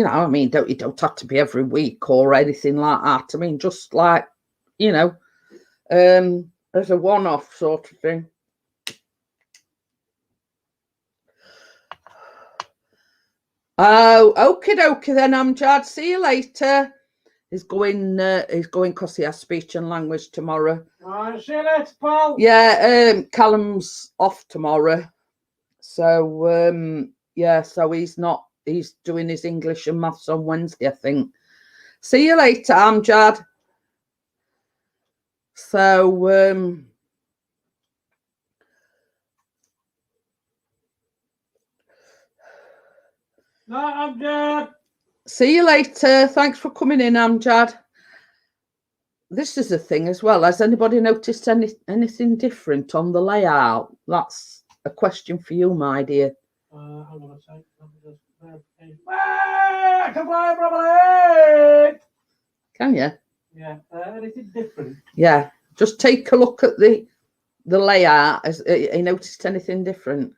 know, I mean, you don't have to be every week or anything like that. I mean, just like, you know, as a one-off sort of thing. Oh, okie dokie then, Amjad. See you later. He's going because he has speech and language tomorrow. Right, see you later, Paul. Yeah, Callum's off tomorrow. So, yeah, so he's doing his English and maths on Wednesday, I think. See you later, Amjad. So, No, Amjad. see you later. Thanks for coming in, Amjad. This is a thing as well. Has anybody noticed anything different on the layout? That's a question for you, my dear. Hold on a sec. I can fly properly. Can you? Yeah. Anything different? Yeah. Just take a look at the layout. Has you noticed anything different?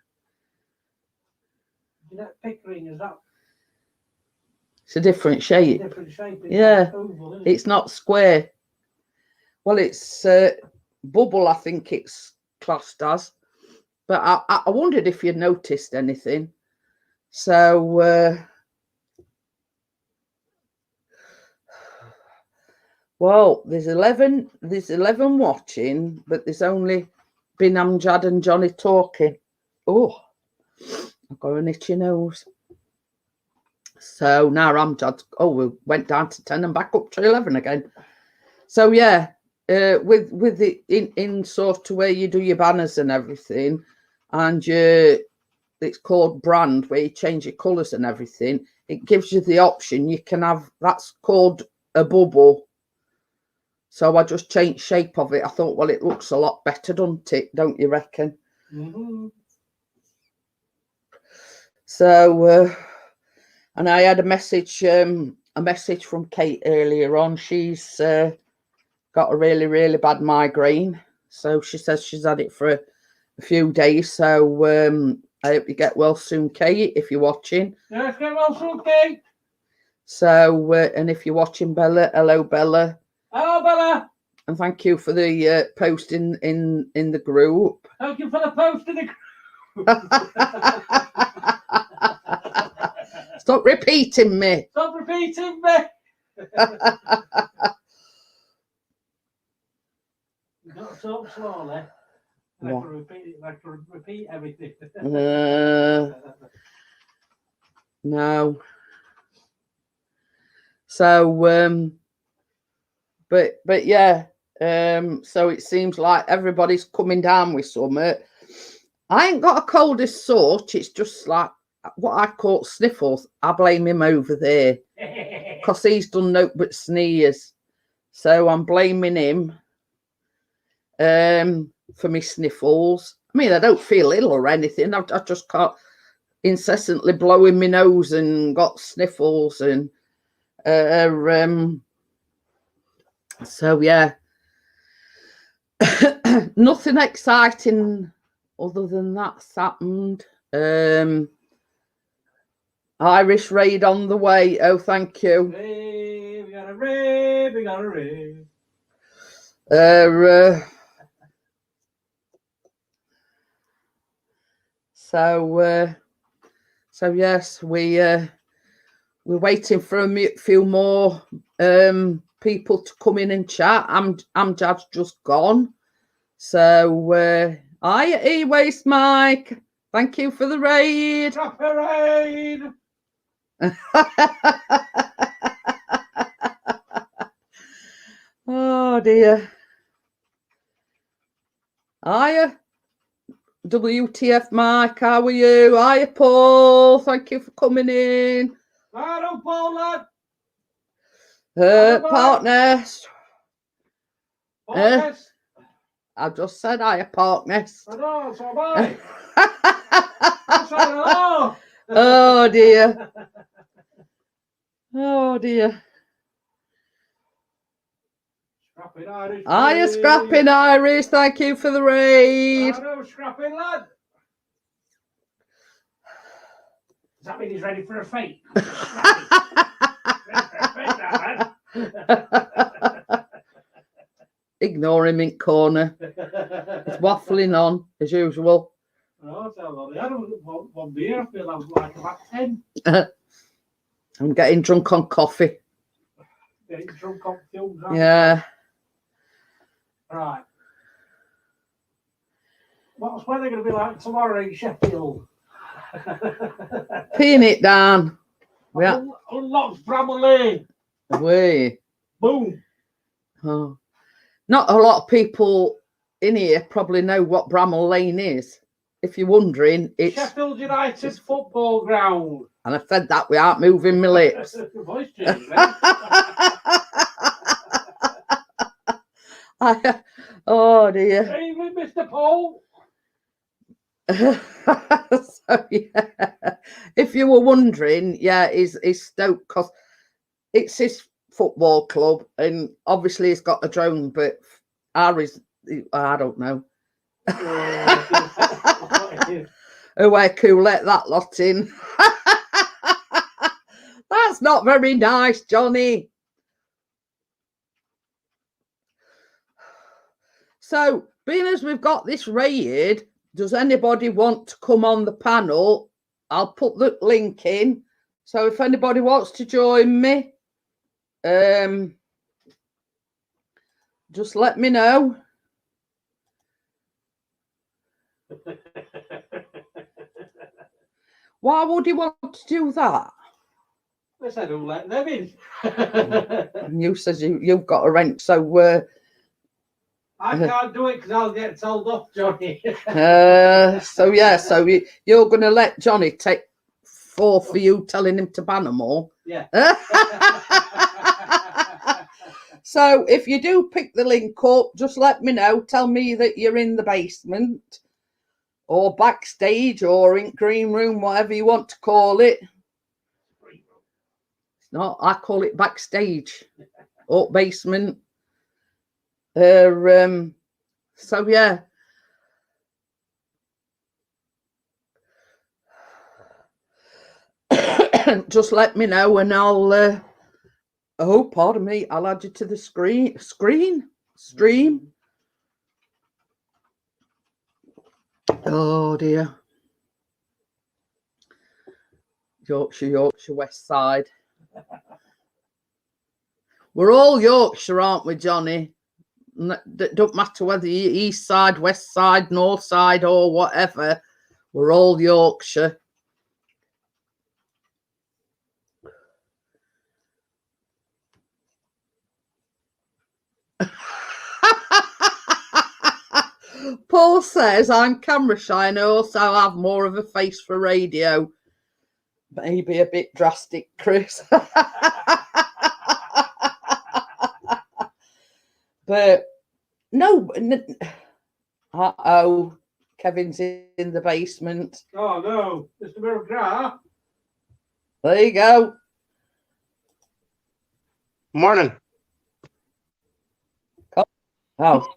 You know, Pickering, is that It's a different shape. different shape? It's Yeah. like oval, isn't it? It's not square. Well, it's bubble, I think it's classed as. But I wondered if you'd noticed anything. So, well, there's 11 watching, but there's only been Amjad and Johnny talking. Oh, I've got an itchy nose. So now Amjad, we went down to 10 and back up to 11 again. So yeah, with the in sort of where you do your banners and everything, and it's called brand, where you change your colours and everything. It gives you the option. You can have, that's called a bubble. So I just changed shape of it. I thought, well, it looks a lot better, doesn't it? Don't you reckon? Mm-hmm. So, and I had a message from Kate earlier on. She's got a really, really bad migraine. So she says she's had it for a few days. So I hope you get well soon, Kate, if you're watching. Yes, get well soon, Kate. So, and if you're watching, Bella, hello, Bella. Hello, Bella. And thank you for the post in the group. Thank you for the post in the Stop repeating me. Stop repeating me. You've got to talk slowly. I What? can repeat everything. No. So, but yeah. So it seems like everybody's coming down with summer. I ain't got a cold as such. It's just like what I call sniffles. I blame him over there because he's done nothing but sneeze. So I'm blaming him for me sniffles. I mean, I don't feel ill or anything. I just can't incessantly blowing my nose and got sniffles and so yeah. Nothing exciting other than that's happened. Irish raid on the way. Oh, thank you. Raid, we got a raid, we got a raid. So yes, we're waiting for a few more people to come in and chat. Amjad's just gone. So hi, E-Waste Mike. Thank you for the raid. Drop a raid. Oh dear. Hiya, WTF Mike, how are you? Hiya, Paul. Thank you for coming in. Hello, Paul, lad. Partners. Partners. I just said hiya, partners. I know, so am I. I'm saying hello. Oh dear. Oh dear. Scrapping Irish. Hiya, Scrapping Irish. Thank you for the raid. Hello, scrapping lad. Does that mean he's ready for a fight? Ready for a fight, that lad. Ignore him in corner. He's waffling on as usual. Oh, tell me, I don't want one beer. I feel I'm like about 10. I'm getting drunk on coffee. Getting drunk on fumes. Yeah. Right. What's weather going to be like tomorrow in Sheffield? Pin it down. Yeah. Unlocks Bramall Lane. Away. Boom. Oh. Not a lot of people in here probably know what Bramall Lane is. If you're wondering, it's Sheffield United football ground. and I've said that without moving my lips. Voice change, eh? Oh dear. Evening, Mr. Paul. So yeah, if you were wondering, yeah, is Stoke, because it's his football club, and obviously he's got a drone, but ours, I don't know. Oh, where cool, let that lot in. That's not very nice, Johnny. So, being as we've got this raid, does anybody want to come on the panel? I'll put the link in. So if anybody wants to join me, just let me know. Why would you want to do that? I said, who let them in? And you says you've got a rent, so I can't do it because I'll get told off, Johnny. so yeah, so you're going to let Johnny take 4 for you telling him to ban them all. Yeah. So if you do pick the link up, just let me know. Tell me that you're in the basement or backstage or in green room, whatever you want to call it. It's not, I call it backstage or basement. So yeah. Just let me know and I'll oh, pardon me, I'll add you to the stream. Oh dear. Yorkshire, West Side. We're all Yorkshire, aren't we, Johnny? It don't matter whether you're East Side, West Side, North Side or whatever. We're all Yorkshire. Paul says, I'm camera shy and I also have more of a face for radio. Maybe a bit drastic, Chris. But no. Uh-oh. Kevin's in the basement. Oh, no. Mr. McGrath. There you go. Morning. Oh.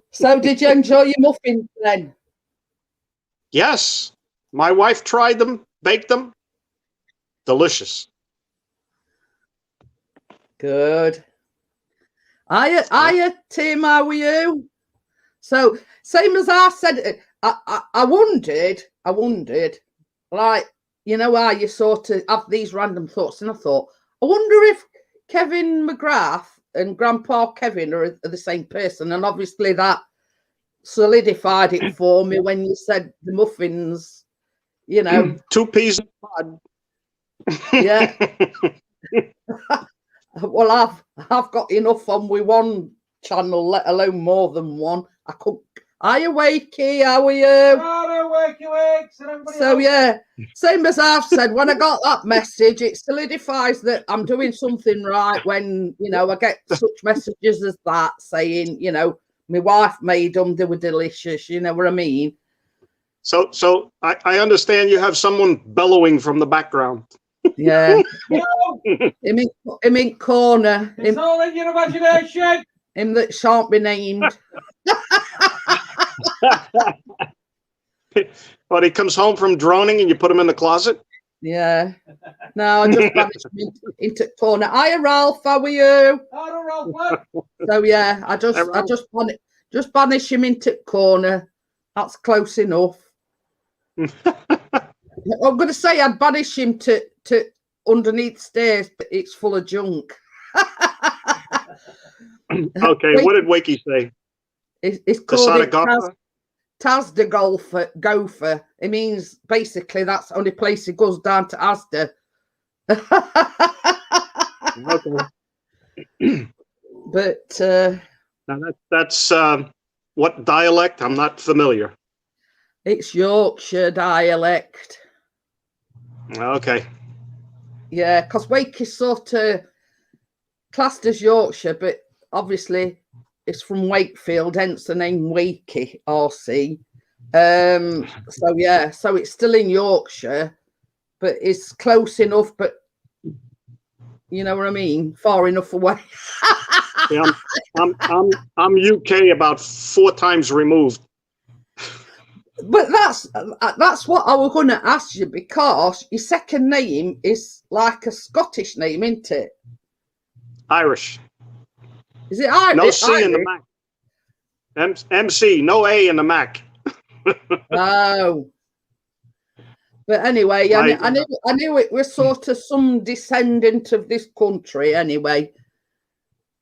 So did you enjoy your muffins then? Yes. My wife tried them, baked them. Delicious. Good. Hiya, Tim, how are you? So, same as I said, I wondered, like, you know how you sort of have these random thoughts, and I thought, I wonder if Kevin McGrath and Grandpa Kevin are the same person, and obviously that solidified it for me when you said the muffins, you know. 2 peas in a pod. Yeah. Well, I've got enough on with one channel, let alone more than one. I could. Hiya, Wakey, how are you? Wakey wakes and everybody So else. yeah, same as I've said, when I got that message, it solidifies that I'm doing something right when, you know, I get such messages as that saying, you know, my wife made them, they were delicious, you know what I mean? So I understand you have someone bellowing from the background. Yeah. No, Him in corner, it's all in your imagination. him that shan't be named. But he comes home from droning and you put him in the closet? Yeah. No, I just banished him into corner. Hiya, Ralph, how are you? I don't know what. So yeah, I just banish him into corner. That's close enough. I'm going to say I'd banish him to underneath stairs, but it's full of junk. Okay, what did Wakey say? It's The called it Saragopha? Taz de Gopher. It means basically that's the only place he goes down to Asda. Okay. But Now that's what dialect? I'm not familiar. it's Yorkshire dialect. Okay. Yeah, because Wake is sort of classed as Yorkshire, but obviously it's from Wakefield, hence the name Wakey, RC. So yeah, so it's still in Yorkshire, but it's close enough, but you know what I mean? Far enough away. Yeah, I'm UK about 4 times removed. But that's what I was going to ask you, because your second name is like a Scottish name, isn't it? Irish. Is it Irish? No C in the Mac. MC, no A in the Mac. Oh. But anyway, I knew it was sort of some descendant of this country anyway.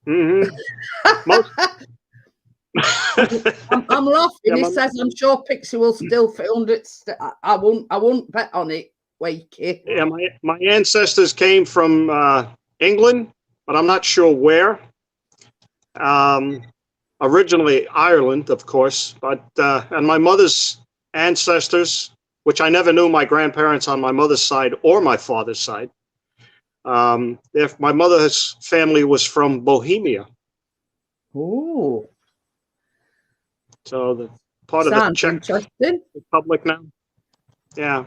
Mm-hmm. I'm laughing. Yeah, He says, "I'm sure Pixie will still film it." I won't bet on it, Wakey. Yeah, my ancestors came from England, but I'm not sure where. Originally Ireland, of course, but and my mother's ancestors, which I never knew my grandparents on my mother's side or my father's side. If my mother's family was from Bohemia. Oh, So the part of the Czech interesting. Republic now. Yeah.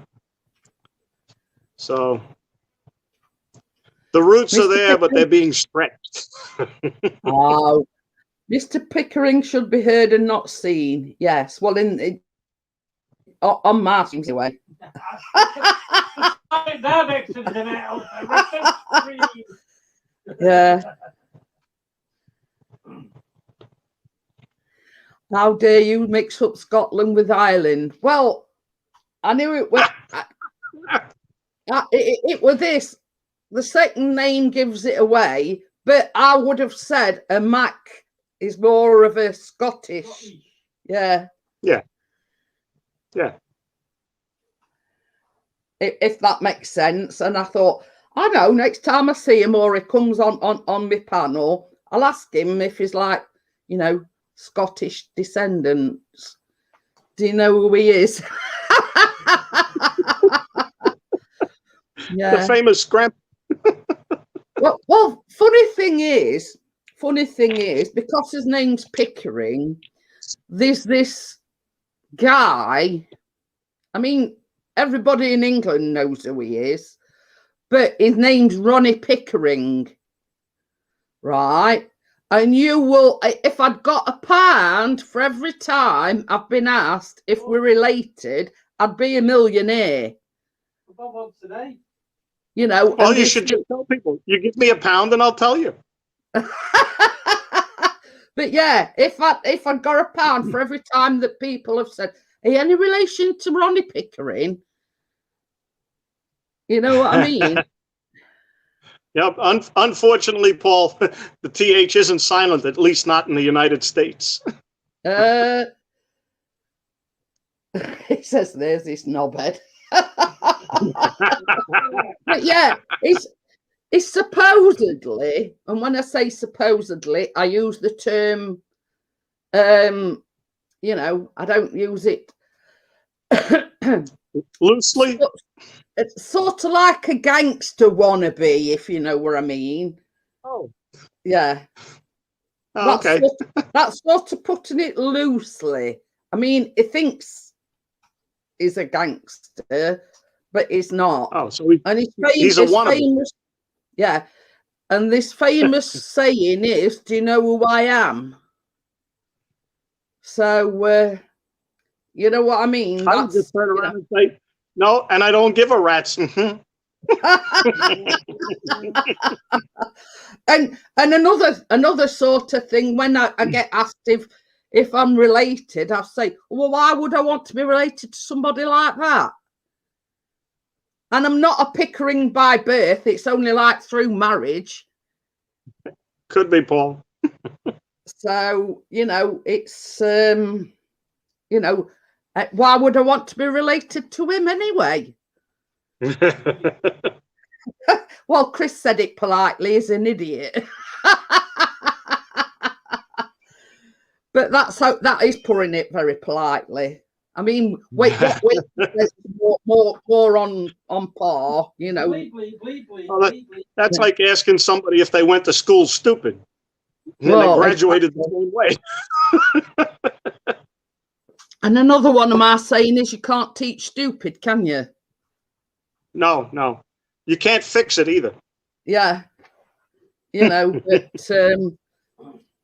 So the roots are there, but they're being stretched. Oh, Mr. Pickering should be heard and not seen. Yes. Well, on Martin's way. Yeah. How dare you mix up Scotland with Ireland? Well, I knew it was. It was this. The second name gives it away, but I would have said a Mac is more of a Scottish. Yeah. Yeah. Yeah. If that makes sense. And I thought, I know, next time I see him or he comes on my panel, I'll ask him if he's like, you know, Scottish descendants. Do you know who he is? Yeah. The famous grandpa. Well, funny thing is, because his name's Pickering, there's this guy. I mean, everybody in England knows who he is, but his name's Ronnie Pickering, right? And you will, if I'd got £1 for every time I've been asked if we're related, I'd be a millionaire. About one today. You know. Well, and you this- should just tell people. You give me £1 and I'll tell you. But yeah, if I got £1 for every time that people have said, "Are you any relation to Ronnie Pickering?" You know what I mean? Yep. Unfortunately, Paul, the TH isn't silent, at least not in the United States. He says, "There's this knobhead." But yeah, it's supposedly, and when I say supposedly, I use the term, you know, I don't use it Loosely. it's sort of like a gangster wannabe, if you know what I mean. Oh, Yeah. okay. That's sort of putting it loosely. I mean, he thinks he's a gangster, but he's not. Oh, so And he's a wannabe. famous, yeah. And this famous saying is, "Do you know who I am?" So, you know what I mean? I would just turn around and say, no, and I don't give a rat's. Mhm. And another sort of thing, when I get asked if I'm related, I say, "Well, why would I want to be related to somebody like that?" And I'm not a Pickering by birth. It's only like through marriage. Could be, Paul. So, you know, it's, you know, why would I want to be related to him anyway? Well, Chris said it politely, he's an idiot. But that is putting it very politely. I mean, wait, there's more on par, you know. Well, that's like asking somebody if they went to school stupid. And Well, they graduated the same way. And another one of my saying is, you can't teach stupid, can you? No. You can't fix it either. Yeah. You know,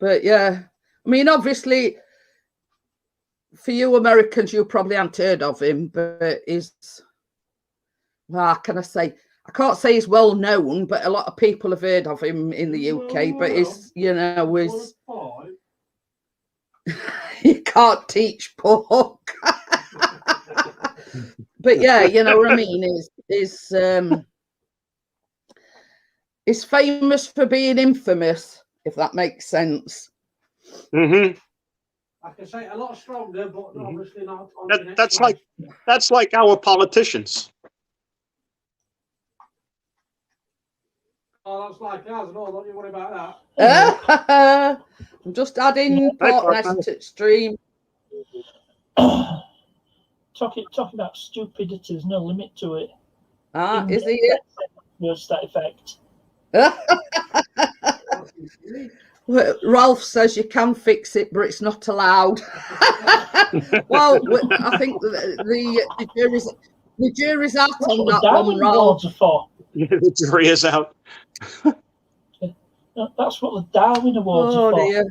but yeah. I mean, obviously, for you Americans, you probably haven't heard of him, but he's, well, can I say, I can't say he's well known, but a lot of people have heard of him in the UK, but he's, you know, he's, you can't teach pork. But yeah, you know what I mean, is famous for being infamous, if that makes sense. Mm-hmm. I can say it a lot stronger, but obviously not. On the That's like our politicians. Oh, that's like ours and all. Don't you worry about that. I'm just adding partners to stream. Talking about stupidity, there's no limit to it. Is he? Words to that effect. Ralph says you can fix it, but it's not allowed. Well, I think the jury's out That's on what the that Darwin one, Ralph. Awards are for. The jury is out. That's what the Darwin Awards are for. Dear.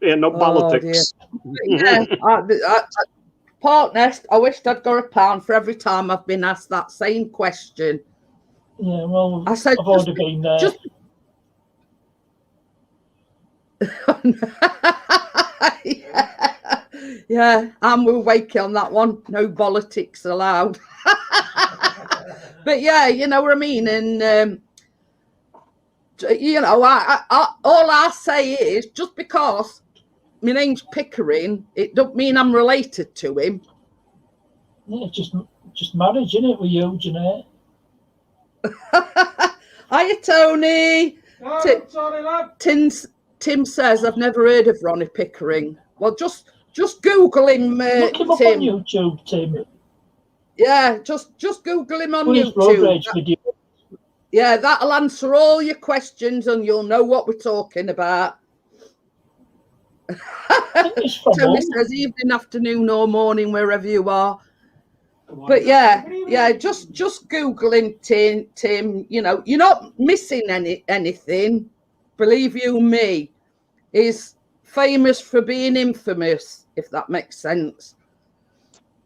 Yeah, no politics. Yeah, Partnest, I wished I'd got £1 for every time I've been asked that same question. Yeah, well, I said, I've already been there. Yeah, I'm with Wakey on that one. No politics allowed. But yeah, you know what I mean. And you know, all I say is, just because my name's Pickering, it don't mean I'm related to him. Yeah, just marriage, isn't it, with you, Jeanette? Hiya, Tony. Oh, sorry, lad. Tim says, I've never heard of Ronnie Pickering. Well, just Google him, Look him up Tim. on YouTube, Tim. Yeah, just Google him on Put his road YouTube. rage video. Yeah, that'll answer all your questions and you'll know what we're talking about. I think he's from Tony home. says evening, afternoon or morning, wherever you are. But yeah, just Google him, Tim. You know, you're not missing anything. Believe you me. He's famous for being infamous, if that makes sense.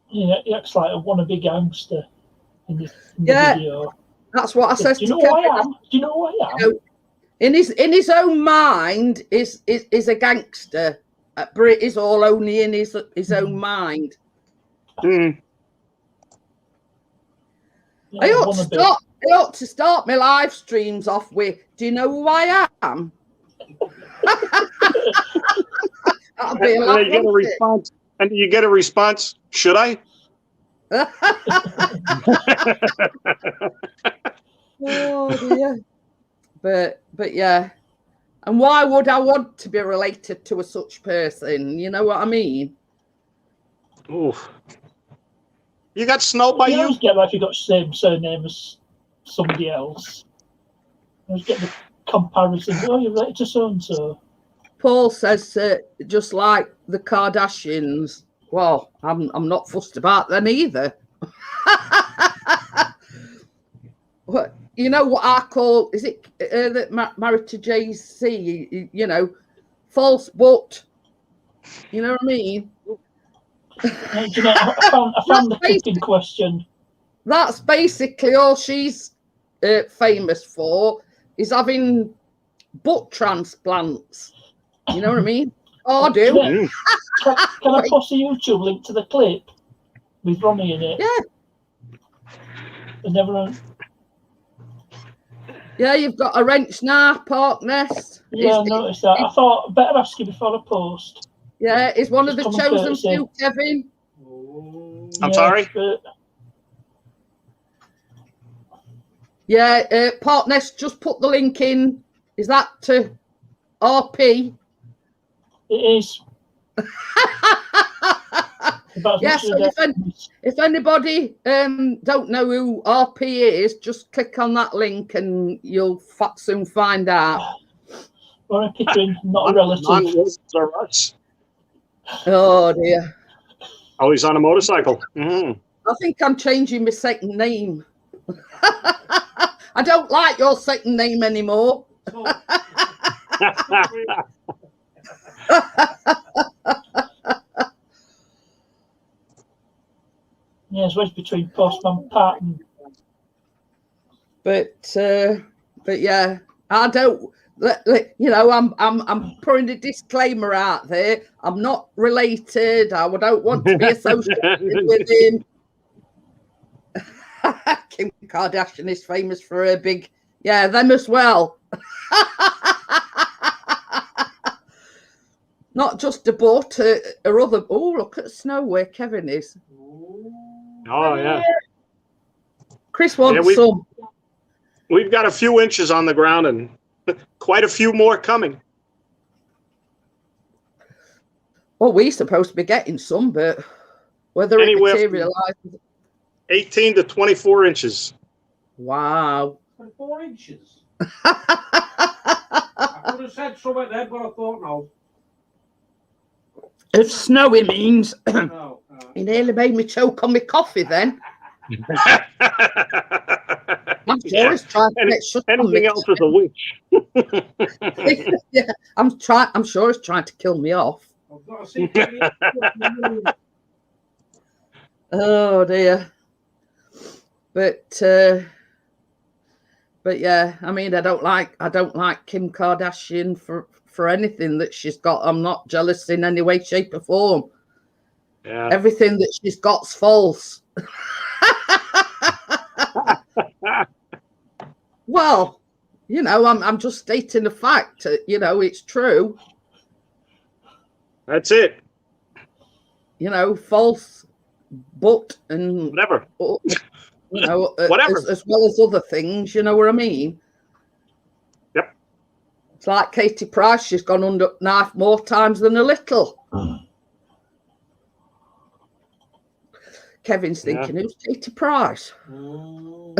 He acts like a wannabe gangster in the Yeah. video. That's what I said Do you to know who I Kevin. am? Do you know who I am? You know, in his own mind is a gangster. Brit is all only in his own mind. Mm. I Yeah, ought to start my live streams off with, do you know who I am? That'll be a And laugh, you get a won't it? response. And you get a response. Should I? Oh dear. But yeah. And why would I want to be related to a such person? You know what I mean? Oof. You got snow by You you? always get like you got the same surname as somebody else. You always get the comparison. Oh, you're related to so and so. Paul says just like the Kardashians. Well, I'm not fussed about them either. What, you know what I call, is it that married to Jay-Z, you know, false but, you know what I mean? Do you know, I found the cooking question. That's basically all she's famous for, is having butt transplants. You know what I mean? Oh, I do. Mm. Can I post a YouTube link to the clip with Ronnie in it? Yeah. And everyone. Yeah, you've got a wrench now, Park Nest. Yeah, I noticed that. I thought I'd better ask you before I post. Yeah, is one of the Just common chosen courtesy. few, Kevin. I'm sorry? Yeah, Park Nest just put the link in. Is that to RP? It is. About as Yeah, much as so it if anybody don't know who RP is, just click on that link and you'll soon find out. Ronnie Pickering, not a relative. Non-lizards are us. Oh dear. Oh, he's on a motorcycle. Mm. I think I'm changing my second name. I don't like your second name anymore. Yeah, it's wedged between Postman Pat and. But yeah, I don't. You know, I'm putting a disclaimer out there. I'm not related. I don't want to be associated with him. Kim Kardashian is famous for her big, yeah, them as well. Not just a boat, her other. Oh, look at the snow where Kevin is. Oh, yeah. Chris wants Yeah, some. We've got a few inches on the ground and quite a few more coming. Well, we're supposed to be getting some, but whether Anywhere it from- materializes. 18 to 24 inches. Wow. 4 inches. I could have said something then, but I thought no. If snowy means No. he nearly made me choke on my coffee then. I'm sure he's trying to get shut on Anything me. else is a wish. Yeah, I'm sure he's trying to kill me off. I've got to see. Oh dear. But yeah, I mean, I don't like Kim Kardashian for anything that she's got. I'm not jealous in any way, shape, or form. Yeah. Everything that she's got's false. Well, you know, I'm just stating the fact. You know, it's true. That's it. You know, false, but and Whatever. you know, Whatever. as well as other things. You know what I mean? Yep. It's like Katie Price. She's gone under knife more times than a little. Kevin's thinking, who's Katie Price? No,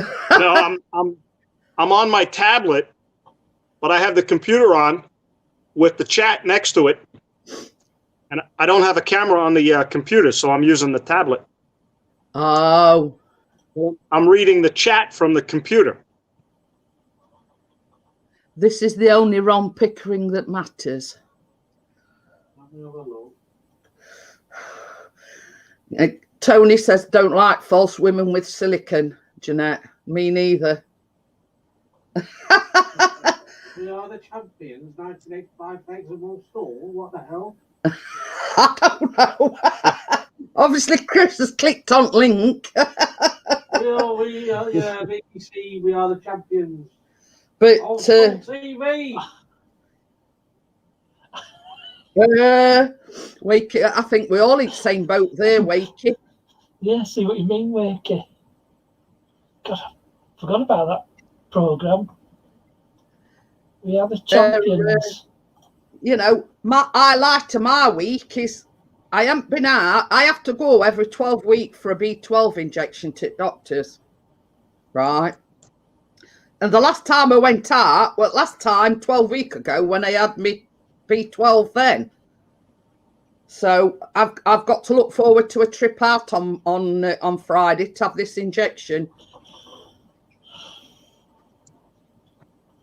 I'm on my tablet, but I have the computer on with the chat next to it. And I don't have a camera on the computer, so I'm using the tablet. Oh. I'm reading the chat from the computer. This is the only Ron Pickering that matters. Tony says, don't like false women with silicon, Jeanette. Me neither. We are the champions, 1985 Exeter School. What the hell? I don't know. Obviously, Chris has clicked on link. We are, yeah, BBC, we are the champions. But On TV. Wakey, I think we're all in the same boat there, Wakey. Yeah, see what you mean, Wakey. God, I forgot about that programme. We are the champions. You know, my highlight of my week is I haven't been out. I have to go every 12 weeks for a B12 injection to doctors. Right. And the last time I went out, well, last time, 12 weeks ago, when I had me B12 then. So I've got to look forward to a trip out on Friday to have this injection.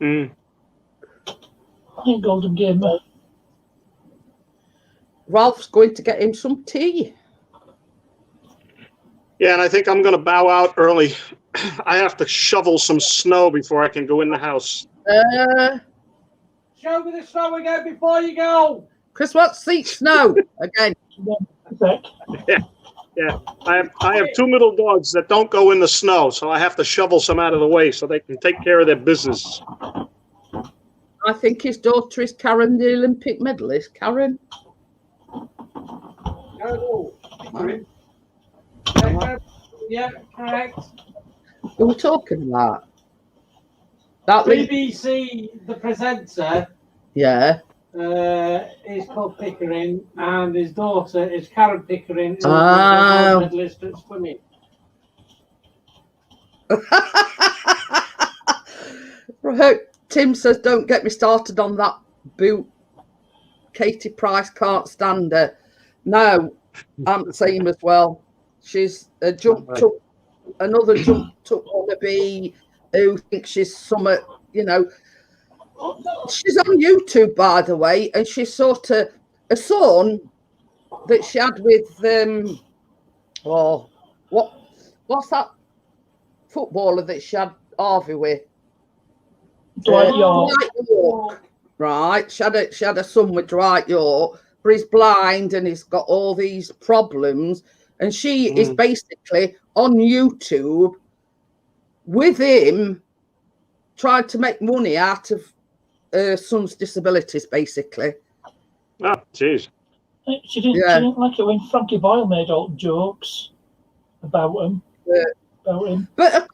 I think Golden Gamer. Ralph's going to get him some tea. Yeah, and I think I'm going to bow out early. I have to shovel some snow before I can go in the house. Show me the snow again before you go. Chris, what's seat snow again? Yeah. I have two middle dogs that don't go in the snow, so I have to shovel some out of the way so they can take care of their business. I think his daughter is Karen, the Olympic medalist. Karen? No. Yeah, correct. Who are we talking about? That link? BBC, the presenter, Yeah. is called Pickering, and his daughter is Karen Pickering, who's Oh. a medalist at swimming. Right. Tim says, don't get me started on that boot. Katie Price can't stand her. No, I'm the same as well. She's a jumped up, another jumped up wannabe who thinks she's somewhat, you know. She's on YouTube, by the way, and she's sort of a son that she had with, what's that footballer that she had Harvey with? Dwight York. Dwight York. Right, she had a son with Dwight York, but he's blind and he's got all these problems, and she is basically on YouTube with him trying to make money out of her son's disabilities, basically. Oh, jeez. She didn't like it when Frankie Boyle made all jokes about him. But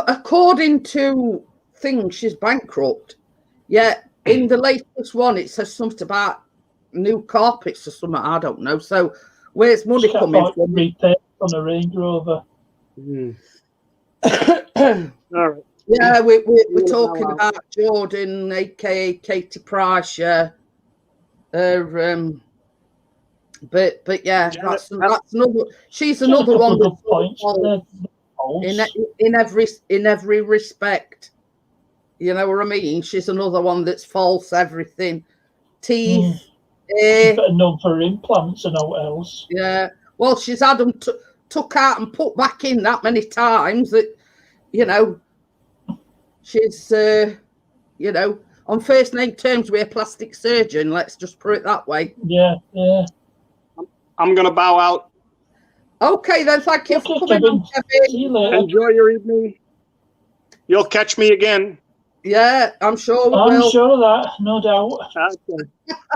according to things, she's bankrupt. Yeah, in the latest one, it says something about new carpets or something. I don't know. So where's money coming from? Repair on a Range Rover. All right. Yeah, we're talking about Jordan, aka Katie Price. Yeah. But yeah, that's another. She's another one that's in every respect. You know what I mean? She's another one that's false everything. Teeth. She's better known for her implants and all else. Yeah. Well, she's had them took out and put back in that many times that, you know, she's, you know, on first name terms with a plastic surgeon. Let's just put it that way. Yeah. I'm going to bow out. Okay, then. Thank you for coming on, Kevin. See you later. Enjoy your evening. You'll catch me again. Yeah, I'm sure we I'm will. sure of that, no doubt. Okay.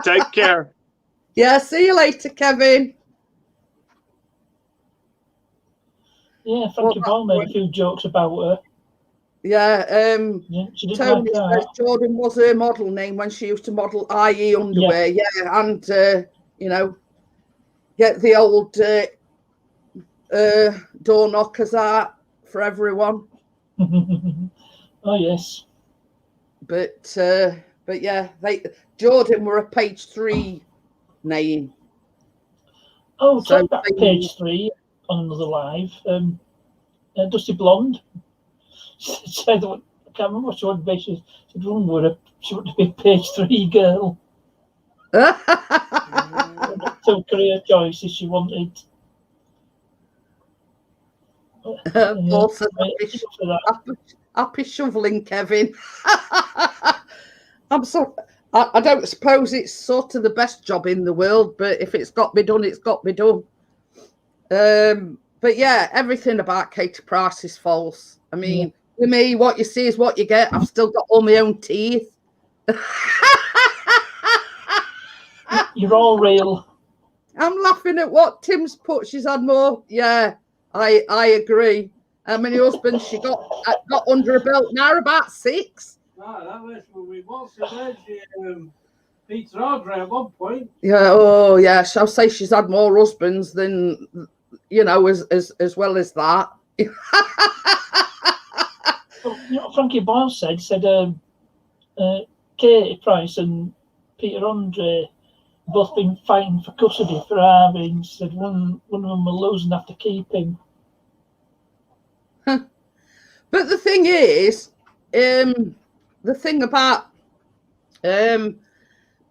Take care. Yeah, see you later, Kevin. Yeah, Frankie Boyle made a few jokes about her. Yeah, She didn't Tony like says that. Jordan was her model name when she used to model IE underwear. Yeah, and you know, get the old door knockers out for everyone. Oh yes. But yeah, Jordan were a page 3 name. Oh, So talk about page 3 on another live. Dusty Blonde said, I can't remember what she wanted to be. She said, she wanted to be a page 3 girl. 2 career choices she wanted. Paul says, Thank you for that. happy shoveling, Kevin. I'm sorry. I don't suppose it's sort of the best job in the world, but if it's got to be done, it's got to be done. But yeah, everything about Katie Price is false. I mean, with me, what you see is what you get. I've still got all my own teeth. You're all real. I'm laughing at what Tim's put. She's had more. Yeah, I agree. How many husbands she got under her belt? Now about 6. No, that was when we once heard Peter Andre at one point. Yeah. Oh, yeah. Shall say she's had more husbands than as well as that. Well, Frankie Boyle said Katie Price and Peter Andre both been fighting for custody for Harvey. And said one of them will lose and have to keep him. But the thing is, the thing about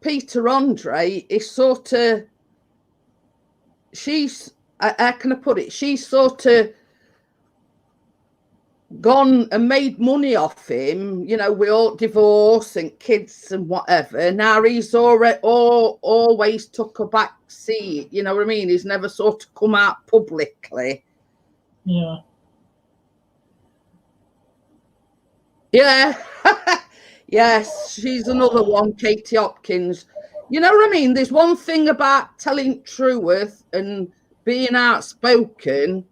Peter Andre is sort of, she's, how can I put it? She's sort of gone and made money off him, with all divorce and kids and whatever. Now he's always took a back seat, you know what I mean? He's never sort of come out publicly. Yeah. Yeah. Yes, she's another one, Katie Hopkins. You know what I mean? There's one thing about telling truth and being outspoken,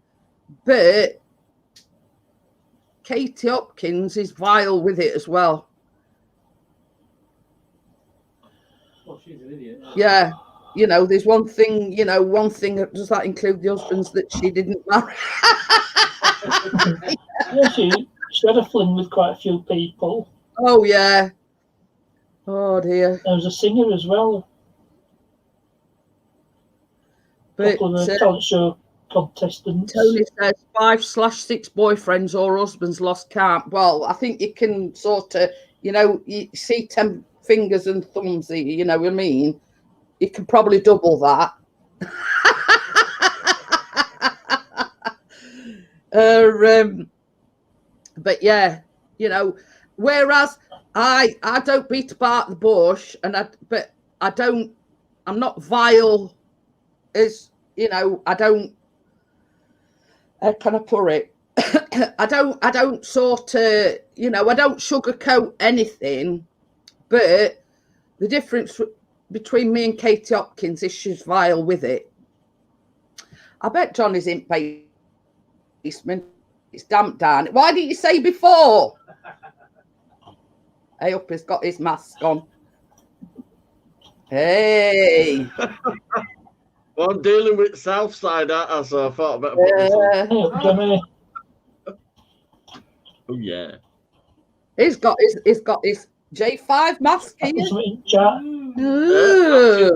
but Katie Hopkins is vile with it as well. Well, she's an idiot. Yeah. There's one thing, does that include the husbands that she didn't marry? Yeah, she had a fling with quite a few people. Oh, yeah. Oh, dear. There was a singer as well. But Couple of the talent show contestants. Tony says 5/6 boyfriends or husbands lost count. Well, I think you can sort of, you see 10 fingers and thumbs, you know what I mean? You can probably double that. But yeah, whereas I don't beat about the bush, but I'm not vile as, I don't, how can I put it? I don't sort of, I don't sugarcoat anything, but the difference between me and Katie Hopkins is she's vile with it. I bet Johnny's in basement. It's damp down. Why didn't you say before? Hey, up, he's got his mask on. Hey. Well, I'm dealing with Southside, so I thought I better put this on. Oh, Jimmy. Oh, yeah. He's got his J5 mask here. Yeah,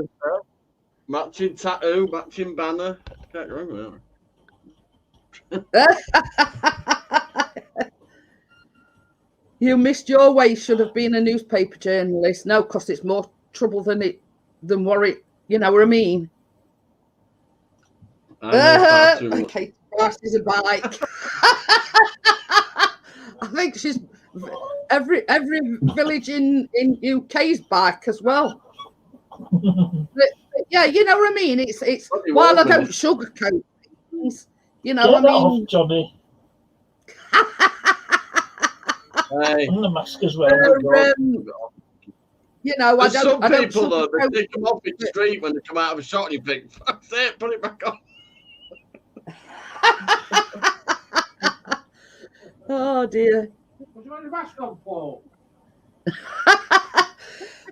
matching tattoo, matching banner. Can't remember. You missed your way. Should have been a newspaper journalist. No, because it's more trouble than worry. You know what I mean? Okay, Price is a bike. I think she's every village in UK's back as well. But yeah, you know what I mean. It's while I don't sugarcoat things, Get that off, Johnny. Hey. And the mask as well. I There's don't. some people though, they take them off in the street when they come out of a shot and you think, fuck's it, put it back on. Oh dear. What do you want the mask on for?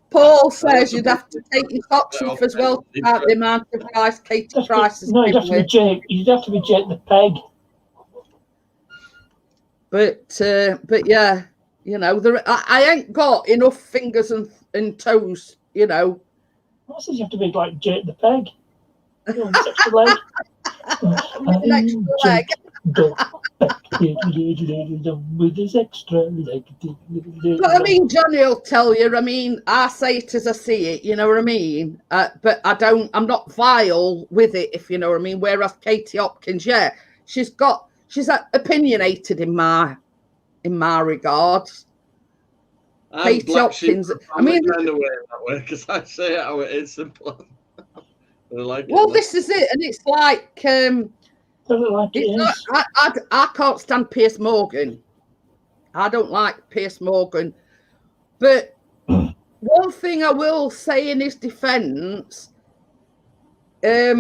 Paul says you'd have to take your socks off as well to count the amount of rice Katie Price has No, you'd been have to be Jake the Peg. But yeah, I ain't got enough fingers and toes, What says you have to be like Jake the Peg? Extra leg. With an extra leg. With his extra leg. But I mean, Johnny will tell you, I say it as I see it, you know what I mean? But I'm not vile with it, if you know what I mean. Whereas Katie Hopkins, yeah, she's got she's opinionated in my regards. I'm Katie black sheep. Hopkins. I mean, kind of way that way because I say it how it is simple. I like Well, it, this is it, and it's like Don't look like it it's is. like, I can't stand Piers Morgan. I don't like Piers Morgan, but one thing I will say in his defence, I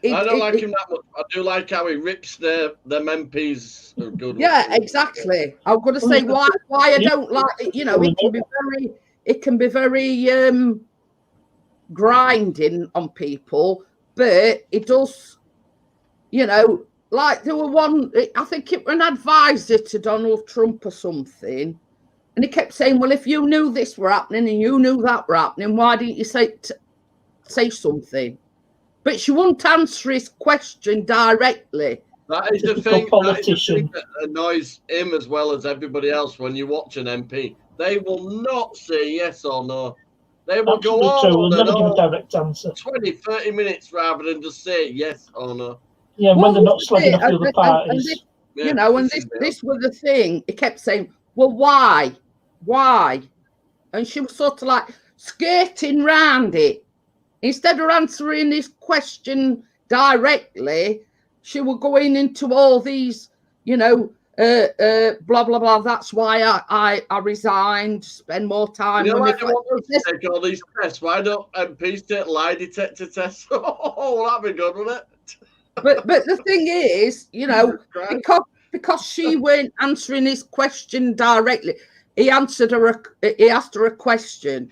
don't like him that much. I do like how he rips them MPs. Good yeah, exactly. I'm going to say why I don't like it. You know, it can be very grinding on people, but it does. You know, like there were one. I think it was an advisor to Donald Trump or something, and he kept saying, "Well, if you knew this were happening and you knew that were happening, why didn't you say something?" But she wouldn't answer his question directly. That is the thing that annoys him as well as everybody else when you watch an MP. They will not say yes or no. They will go on and never give a direct answer. 20, 30 minutes rather than just say yes or no. Yeah, when they're not slagging off the other parties. You know, and this was the thing. He kept saying, "Well, why? Why?" And she was sort of like skirting round it. Instead of answering his question directly, she was going into all these, you know, blah blah blah. That's why I resigned. Spend more time. You know, why they want us to take all these tests? Why don't MPs take lie detector tests? Oh, that'd be good, wouldn't it? But the thing is, you know, because she weren't answering his question directly, he asked her a question,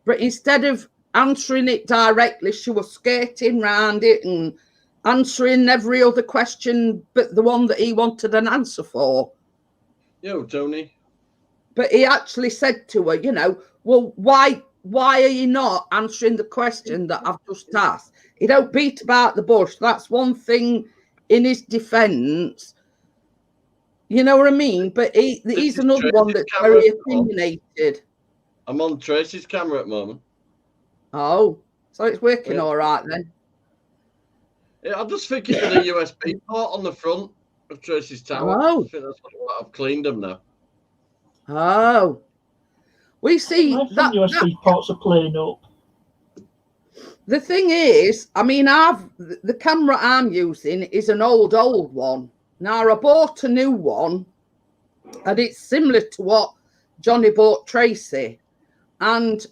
but instead of answering it directly, she was skirting round it and answering every other question but the one that he wanted an answer for. Yo, Tony. But he actually said to her, you know, well, why are you not answering the question that I've just asked? He don't beat about the bush. That's one thing in his defence. You know what I mean? But he's another one that's very opinionated. I'm on Tracy's camera at the moment. Oh, so it's working all right then. Yeah, I just think it was a USB port on the front of Tracy's tower. Oh. I think that's what I've cleaned them now. Oh. We see that USB ports are playing up. The thing is, I mean, the camera I'm using is an old one. Now I bought a new one, and it's similar to what Johnny bought Tracy, and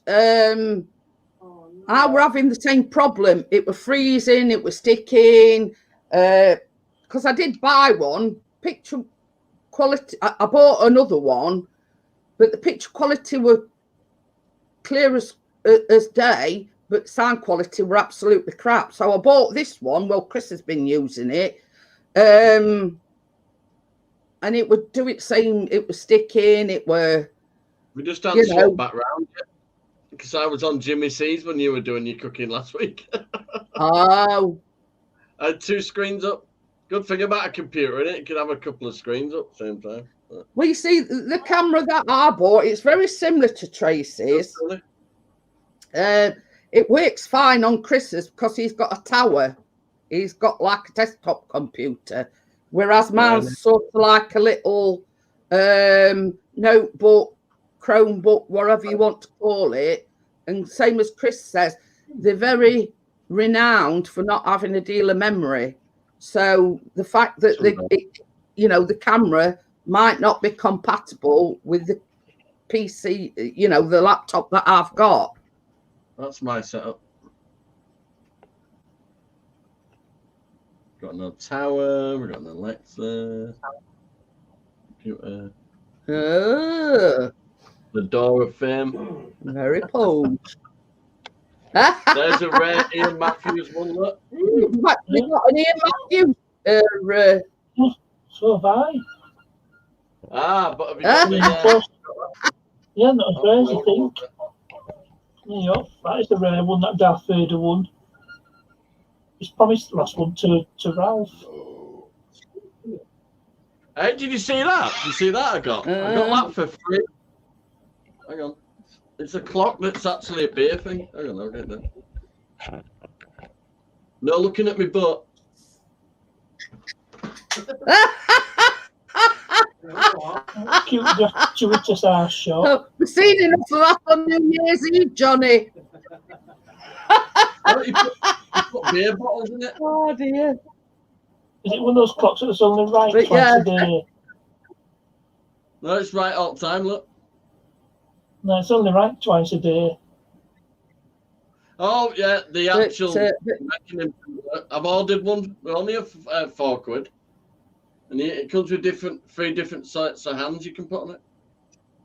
I were having the same problem. It was freezing, it was sticking, because I did buy one. Picture quality, I bought another one, but the picture quality were clear as day, but sound quality were absolutely crap. So I bought this one. Well, Chris has been using it. And it would do it saying it was sticking, it were... We just had to swap back round because I was on Jimmy C's when you were doing your cooking last week. Oh. I had 2 screens up. Good thing about a computer, isn't it? You can have a couple of screens up at the same time. Well, you see, the camera that I bought, it's very similar to Tracy's. It works fine on Chris's because he's got a tower. He's got like a desktop computer, whereas mine's sort of like a little notebook, Chromebook, whatever you want to call it. And same as Chris says, they're very renowned for not having a deal of memory. So the fact that the camera might not be compatible with the PC, the laptop that I've got. That's my setup. Got another tower. We got an Alexa. Computer. The Door of Fame. Very cold. There's a rare Ian Matthews one. Look. We got an Ian Matthews. So have I. But have you got the... Yeah, not as rare as you think. Yeah, that is the rare one, that Darth Vader one. He's promised the last one to Ralph. Hey, did you see that? Did you see that I got? I got that for free. Hang on. It's a clock that's actually a beer thing. Hang on, I'll get that. No looking at me butt. Cute, gratuitous arse shot. We've seen enough of that on New Year's Eve, Johnny. Oh, you put beer bottles in it. Oh dear. Is it one of those clocks that's only right But twice yeah. a day? No, it's right all the time. Look. No, it's only right twice a day. Oh yeah, the But, actual but- mechanism. I've ordered one. They're only £4, and it comes with three different sets of hands you can put on it.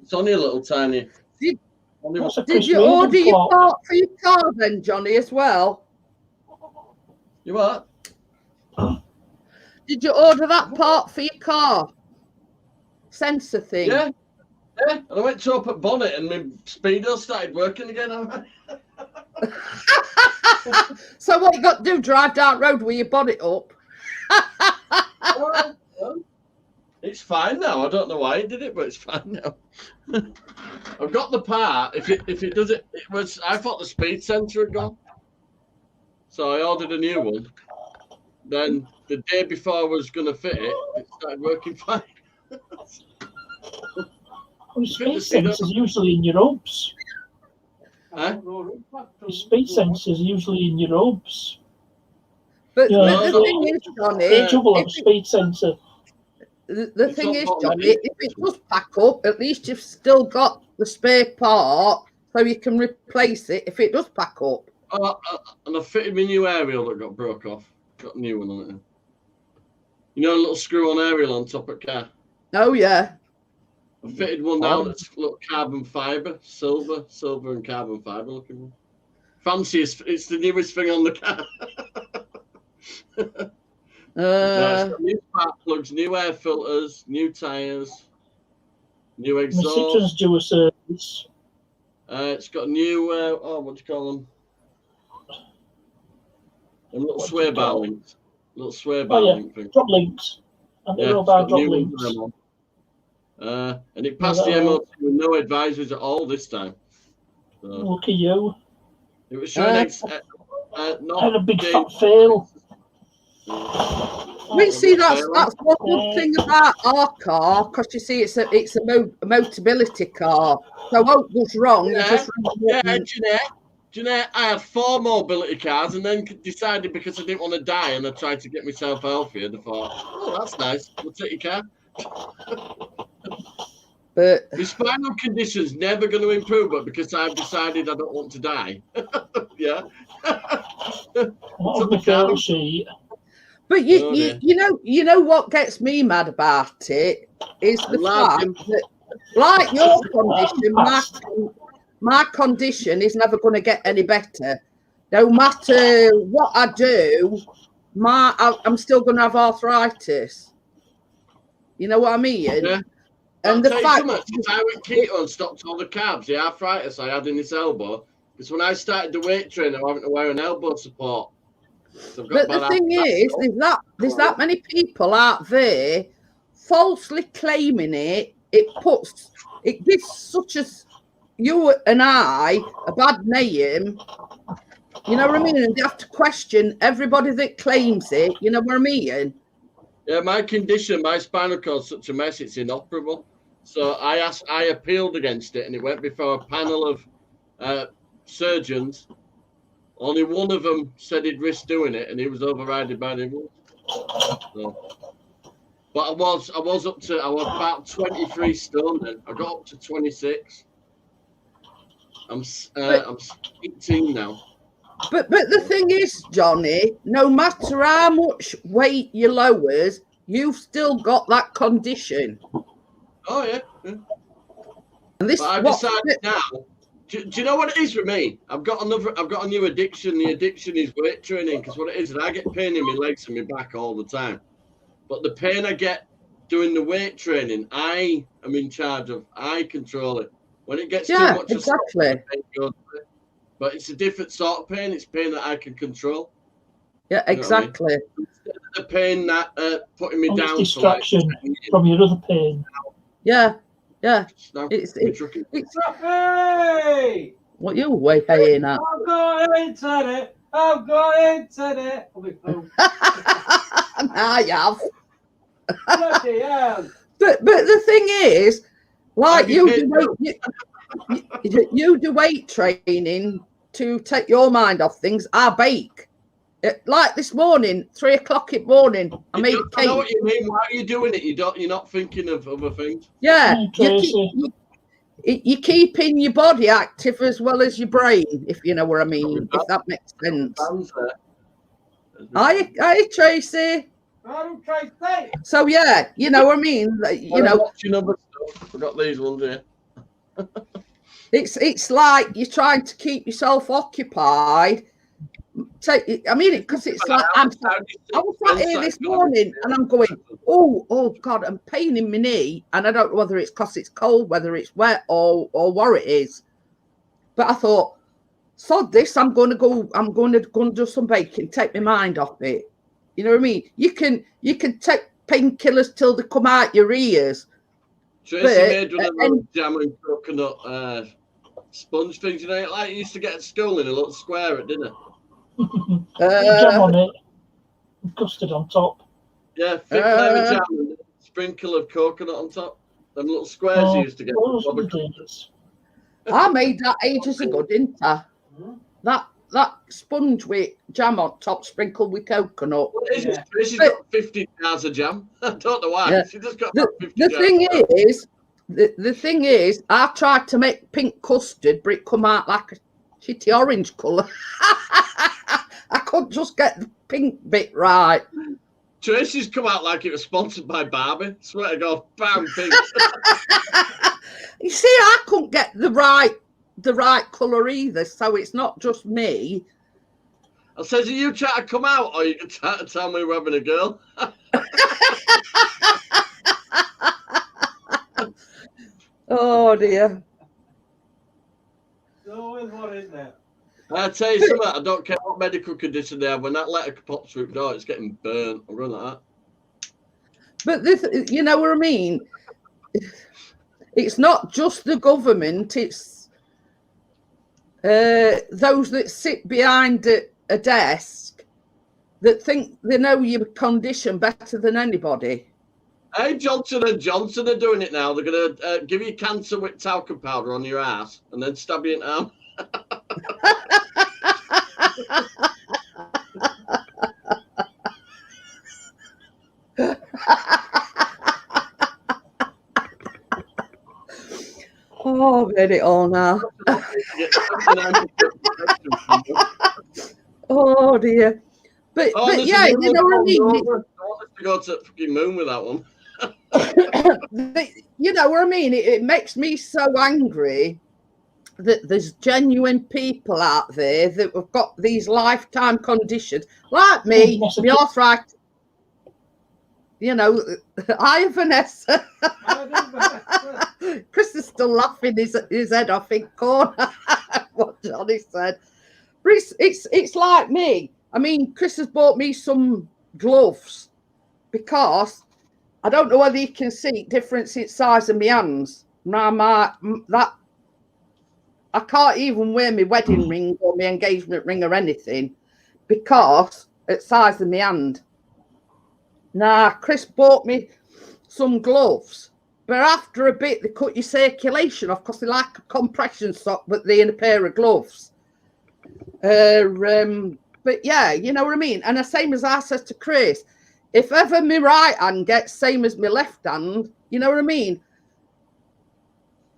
It's only a little tiny. Did- only one. What's a Did Chris you Reardon order your clock? part for your car then, Johnny, as well? You what? Did you order that part for your car? Sensor thing? Yeah. Yeah, and I went to open bonnet and my speedo started working again. So what you got to do, drive down road with your bonnet up? It's fine now. I don't know why it did it, but it's fine now. I've got the part. If it does it, I thought the speed sensor had gone, so I ordered a new one. Then the day before I was going to fit it, it started working fine. Well, speed sensors usually in your hubs. Huh? Your speed sensors usually in your hubs. But Yeah. the thing is, Johnny, Each hub will have a if speed sensor. the It's thing not is, got Johnny, many. if it does pack up, at least you've still got the spare part so you can replace it if it does pack up. And I fitted my new aerial that got broke off. Got a new one on it. You know, a little screw-on aerial on top of the car. Oh, yeah. I fitted one now that's a little carbon fibre, silver and carbon fibre looking one. Fanciest, it's the newest thing on the car. No, it's got new spark plugs, new air filters, new tyres, new My exhaust. Citroen's due a service. It's got new, what do you call them? Them little What do sway you bar call links. Little sway bar Oh, yeah. link thing. Drop links. And the Yeah, roll it's bar got drop new ones links. on. And it passed the Yeah. MOT with no advisories at all this time. So Look at you. it was showing Had a big day- fat fail. We see that's fail. one good thing about our car, because you see it's a Motability car. So what goes wrong? You Yeah, just Yeah, Jeanette, I had 4 mobility cars and then decided because I didn't want to die and I tried to get myself healthier, I thought, oh, that's nice. We'll take your car. But My spinal condition's never going to improve, but because I've decided I don't want to die. Yeah. What was the fail sheet? But Oh, you know what gets me mad about it is the laughing. fact that, like your condition, my condition is never going to get any better. No matter what I do, I'm still going to have arthritis. You know what I mean? Yeah. And I'll the tell you fact, something, since I went keto and stopped all the carbs, the arthritis I had in this elbow, because when I started the weight training, I'm having to wear an elbow support. So I've got but the bad thing arthritis. is, there's that many people out there falsely claiming it. It gives such as you and I a bad name. You know what I mean? And you have to question everybody that claims it. You know what I mean? Yeah, my condition, my spinal cord's such a mess, it's inoperable. So I appealed against it, and it went before a panel of surgeons. Only one of them said he'd risk doing it, and he was overridden by the others. So, but I was about 23 stone then. I got up to 26. I'm 18 now. But the thing is, Johnny, no matter how much weight you lowers, you've still got that condition. Oh yeah. And this But I've decided now. Do you know what it is with me? I've got a new addiction. The addiction is weight training, because what it is I get pain in my legs and my back all the time. But the pain I get doing the weight training, I am in charge of. I control it. When it gets too much, exactly. the pain goes away. But it's a different sort of pain. It's pain that I can control. Yeah, exactly. Instead of the pain that putting me Oh, down it's for like distraction 10 years, from your other pain. Yeah. now It's Hey! what you waiting at. I've got internet. I've got internet. I have. Bloody hell. But the thing is, like Have you you do weight training to take your mind off things. I bake. Like this morning, 3 o'clock in the morning, I made a I know what cake. you mean. Why are you doing it? You're not thinking of other things. Yeah, Tracy. you're keeping your body active as well as your brain, if you know what I mean, if that makes sense. Fans there. Hi, Tracy. I'm trying to say. So yeah, you know what I mean. You I'm know, watching other stuff. I've got these ones here. it's like you're trying to keep yourself occupied. I mean, because it's like I was sat here this morning and I'm going, oh God, I'm pain in my knee, and I don't know whether it's because it's cold, whether it's wet, or what it is. But I thought, sod this, I'm going to do some baking, take my mind off it. You know what I mean? You can take painkillers till they come out your ears. Tracy made one of those jam and coconut sponge things, you know, like you used to get at school in a little square at dinner. Jam on it, custard on top. Yeah, thick layer of jam and a sprinkle of coconut on top. Them little squares you used to get. I made that ages ago, didn't I? That sponge with jam on top, sprinkled with coconut. She's got 50 jars of jam. I don't know why. Yeah. She just got 50 The jars. the thing is, I tried to make pink custard, but it come out like a shitty orange colour. I couldn't just get the pink bit right. Tracy's come out like it was sponsored by Barbie. Swear to God, bam, pink. You see, I couldn't get the right colour either, so it's not just me. I says, are you trying to come out, or you can try to tell me we're having a girl? Oh dear. There's always one in there. I tell you something, I don't care what medical condition they have. When that letter pops through the door, it's getting burnt. I'm going like that. But this, you know what I mean? It's not just the government, it's those that sit behind a desk that think they know your condition better than anybody. Hey, Johnson & Johnson are doing it now. They're going to give you cancer with talcum powder on your ass and then stab you in the arm. Oh, I've had it all now. Oh dear. But yeah, you know what I mean? I want us to go to the fucking moon with that one. You know what I mean? It makes me so angry that there's genuine people out there that have got these lifetime conditions, like me, my arthritis. You know, hi Vanessa. Chris is still laughing his head off in corner. What Johnny said. But it's like me. I mean, Chris has bought me some gloves because I don't know whether you can see difference in size of my hands. That I can't even wear my wedding ring or my engagement ring or anything because it's size of my hand. Now, Chris bought me some gloves, but after a bit, they cut your circulation off because they like a compression sock, but they're in a pair of gloves. But yeah, you know what I mean? And the same as I said to Chris, if ever my right hand gets same as my left hand, you know what I mean?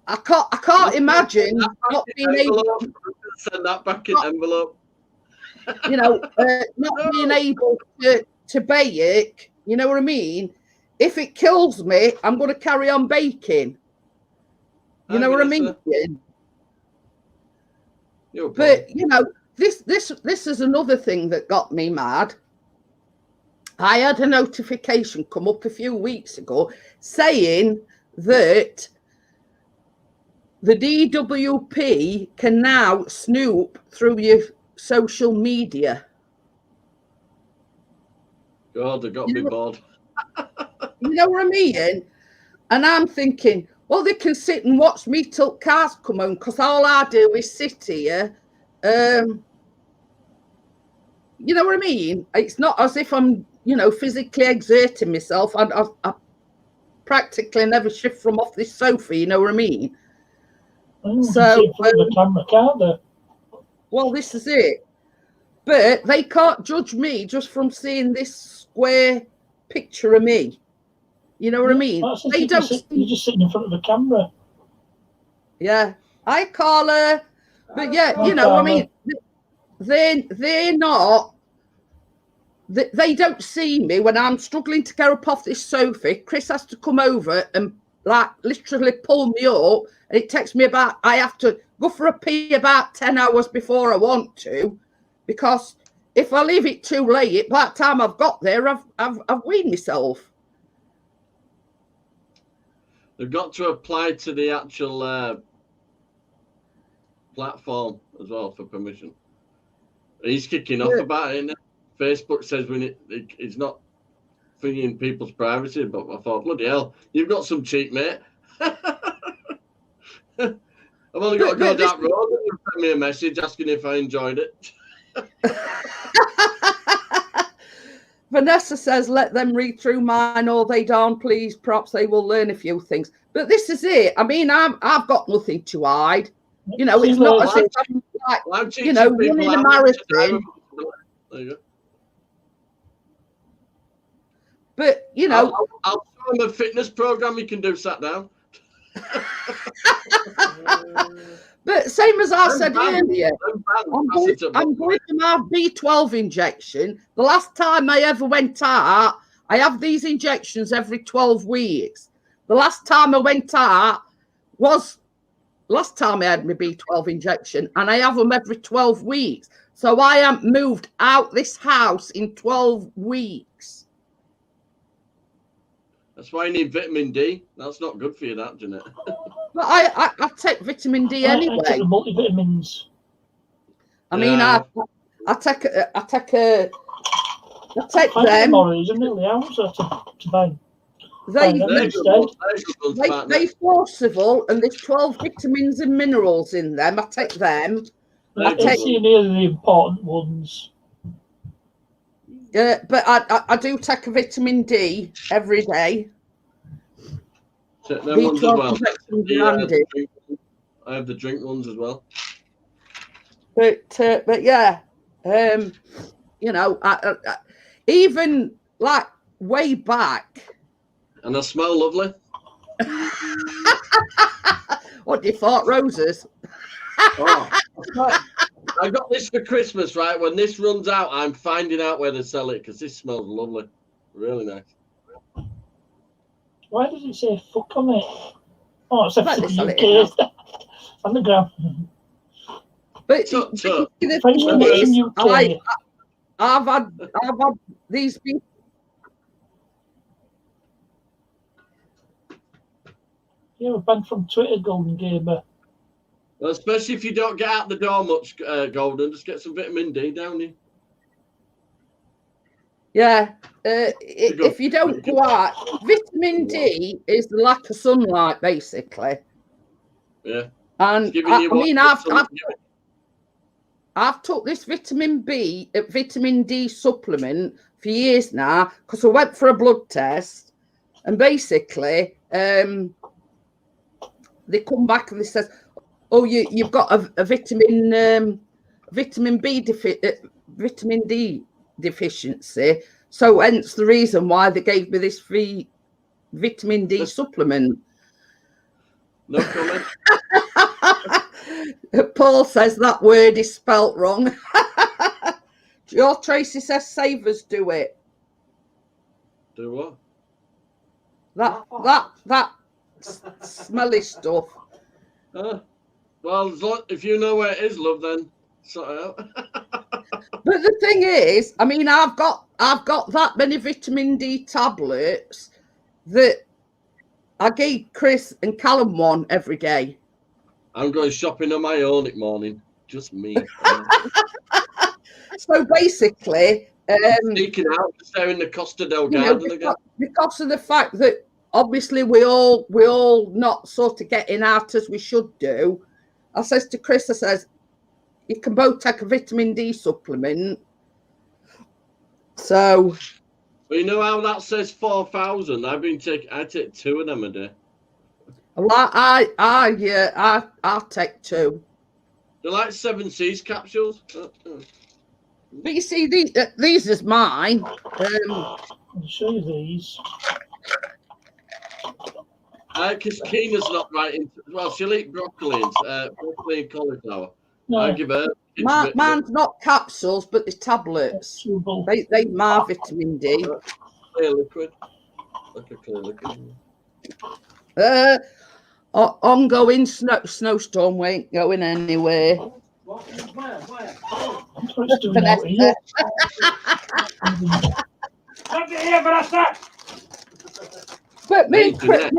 I can't imagine not being able to send that back in envelope. You know, not being able to bake. You know what I mean? If it kills me, I'm going to carry on baking. You know what I mean? But you know, this is another thing that got me mad. I had a notification come up a few weeks ago saying that the DWP can now snoop through your social media. God, they got me bored. You know what I mean? And I'm thinking, well, they can sit and watch me till cars come home because all I do is sit here. You know what I mean? It's not as if I'm physically exerting myself. I practically never shift from off this sofa, you know what I mean? So in front of the camera, can't they? Well, this is it. But they can't judge me just from seeing this square picture of me. You know what I mean? They don't. You're just sitting in front of the camera. Yeah. Hi, Carla. But yeah, Hi, I Carla. mean, they're not. They don't see me when I'm struggling to get up off this sofa. Chris has to come over and like literally pull me up, and it takes me about. I have to go for a pee about 10 hours before I want to, because if I leave it too late, by the time I've got there, I've weaned myself. They've got to apply to the actual platform as well for permission. He's kicking off about it, isn't it? Facebook says it's not thinking people's privacy, but I thought, bloody hell, you've got some cheek, mate. I've only got to go down the road and send me a message asking if I enjoyed it. Vanessa says, let them read through mine or they don't, please. Perhaps they will learn a few things. But this is it. I mean, I've got nothing to hide. It's not as if I'm like, running a marathon. There you go. But, I'll show him a fitness program you can do sat down. But same as I said earlier, I'm going to my B12 injection. The last time I ever went out, I have these injections every 12 weeks. The last time I went out was last time I had my B12 injection, and I have them every 12 weeks. So I haven't moved out this house in 12 weeks. That's why you need vitamin D. That's not good for you, that, Jeanette. But I take vitamin D anyway. I take the multivitamins. I mean, I take them. Tomorrow, isn't it? The hours to buy. They forcible, and there's 12 vitamins and minerals in them. I take them. I take near the important ones. But I do take a vitamin D every day. Take them ones as well. I have the drink ones as well. But yeah, even like way back. And I smell lovely. What do you thought, roses? Oh, I got this for Christmas, right? When this runs out, I'm finding out where to sell it because this smells lovely. Really nice. Why does it say fuck on it? Oh, it's a UK. On the ground. But the thing is, I've had these people. Yeah, we're banned from Twitter, Golden Gamer. Well, especially if you don't get out the door much, Golden, just get some vitamin D down you. Yeah, if you don't go out, vitamin D is the lack of sunlight, basically. Yeah. And I've took this vitamin D supplement for years now because I went for a blood test, and basically they come back and they says, "Oh, you've got a vitamin D deficiency." So hence the reason why they gave me this free vitamin D supplement. No comment. Paul says that word is spelt wrong. Your Tracy says savers do it. Do what? That smelly stuff. Well, if you know where it is, love, then sort it out. But the thing is, I mean, I've got that many vitamin D tablets that I gave Chris and Callum one every day. I'm going shopping on my own at morning. Just me. So basically, sneaking out, there in the Costa del Garden again. Because of the fact that obviously we all not sort of getting out as we should do. I says to Chris, I says, you can both take a vitamin D supplement. So But you know how that says 4,000? I take 2 of them a day. Well, I'll take 2. They're like 7 Seas capsules. But you see, these is mine. I'll show you these. Because Keena's not right into. Well, she'll eat broccoli and cauliflower. No, I give her. Mine's not capsules, but the tablets. chewable. They are vitamin D. Clear liquid. Like a clear liquid. Ongoing snowstorm, we ain't going anywhere. Where? That's what it's doing out here. Come here, Vanessa! But me Hey, and Chris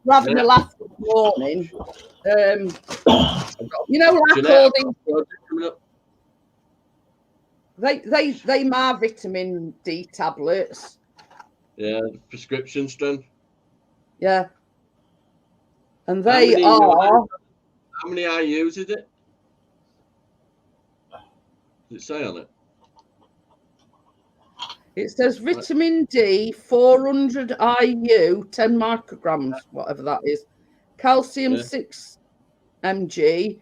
were having a laugh this morning. You know, like all these, they are vitamin D tablets. Yeah, prescription strength. Yeah. And How they many, are. How many IUs is it? Does it say on it? It says vitamin D, 400 IU, 10 micrograms, whatever that is. Calcium, 6 mg.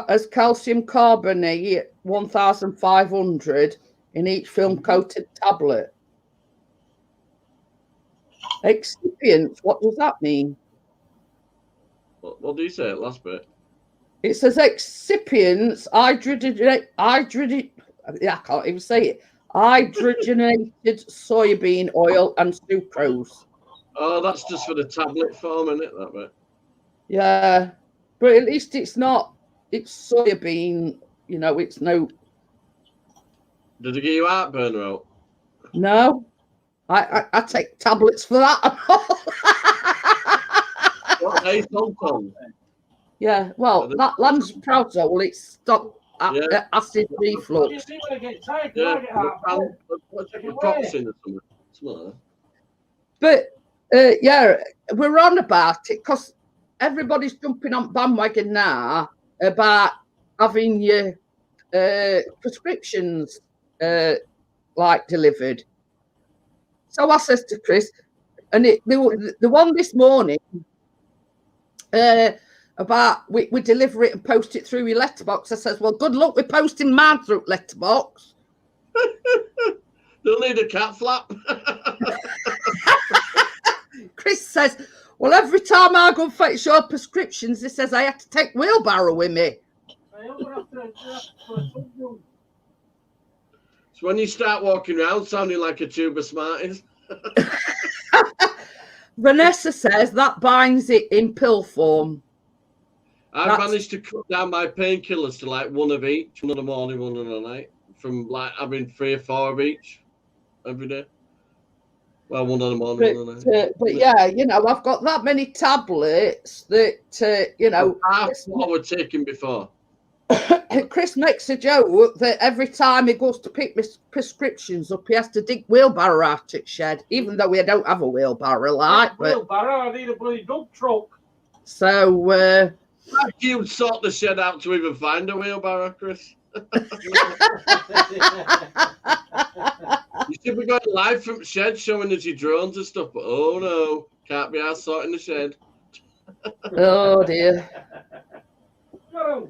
As calcium carbonate, 1,500 in each film-coated tablet. Excipients, what does that mean? What do you say? Last bit. It says excipients, I can't even say it. Hydrogenated soybean oil and sucrose. Oh, that's just for the tablet form, isn't it? That bit. Yeah, but at least it's not. It's soybean. You know, it's no. Did it give you heartburn out? No, I take tablets for that. What day sometime? Yeah, well, that lansoprazole, it's stop acid You reflux. see when I get tired, Yeah, I get heartburn. Naproxen or something. Something like that. But yeah, we're on about it because everybody's jumping on bandwagon now about having your prescriptions like delivered. So I says to Chris, and the one this morning about we deliver it and post it through your letterbox. I says, well, good luck with posting mine through letterbox. They'll need a cat flap. Chris says, well, every time I go fetch your prescriptions, he says I have to take wheelbarrow with me. It's when you start walking around sounding like a tube of Smarties. Vanessa says that binds it in pill form. I've managed to cut down my painkillers to like 1 of each, 1 in the morning, 1 in the night, from like having 3 or 4 of each every day. Well, 1 in the morning, 1 in the night. But yeah, you know, I've got that many tablets that, you know. Half what I was taking before. Chris makes a joke that every time he goes to pick his prescriptions up, he has to dig wheelbarrow out at shed, even though we don't have a wheelbarrow, like. Wheelbarrow, I need a bloody dump truck. So, You'd sort the shed out to even find a wheelbarrow, Chris. You should be going live from the shed showing us your drones and stuff, but oh no, can't be arsed sorting the shed. oh dear. No.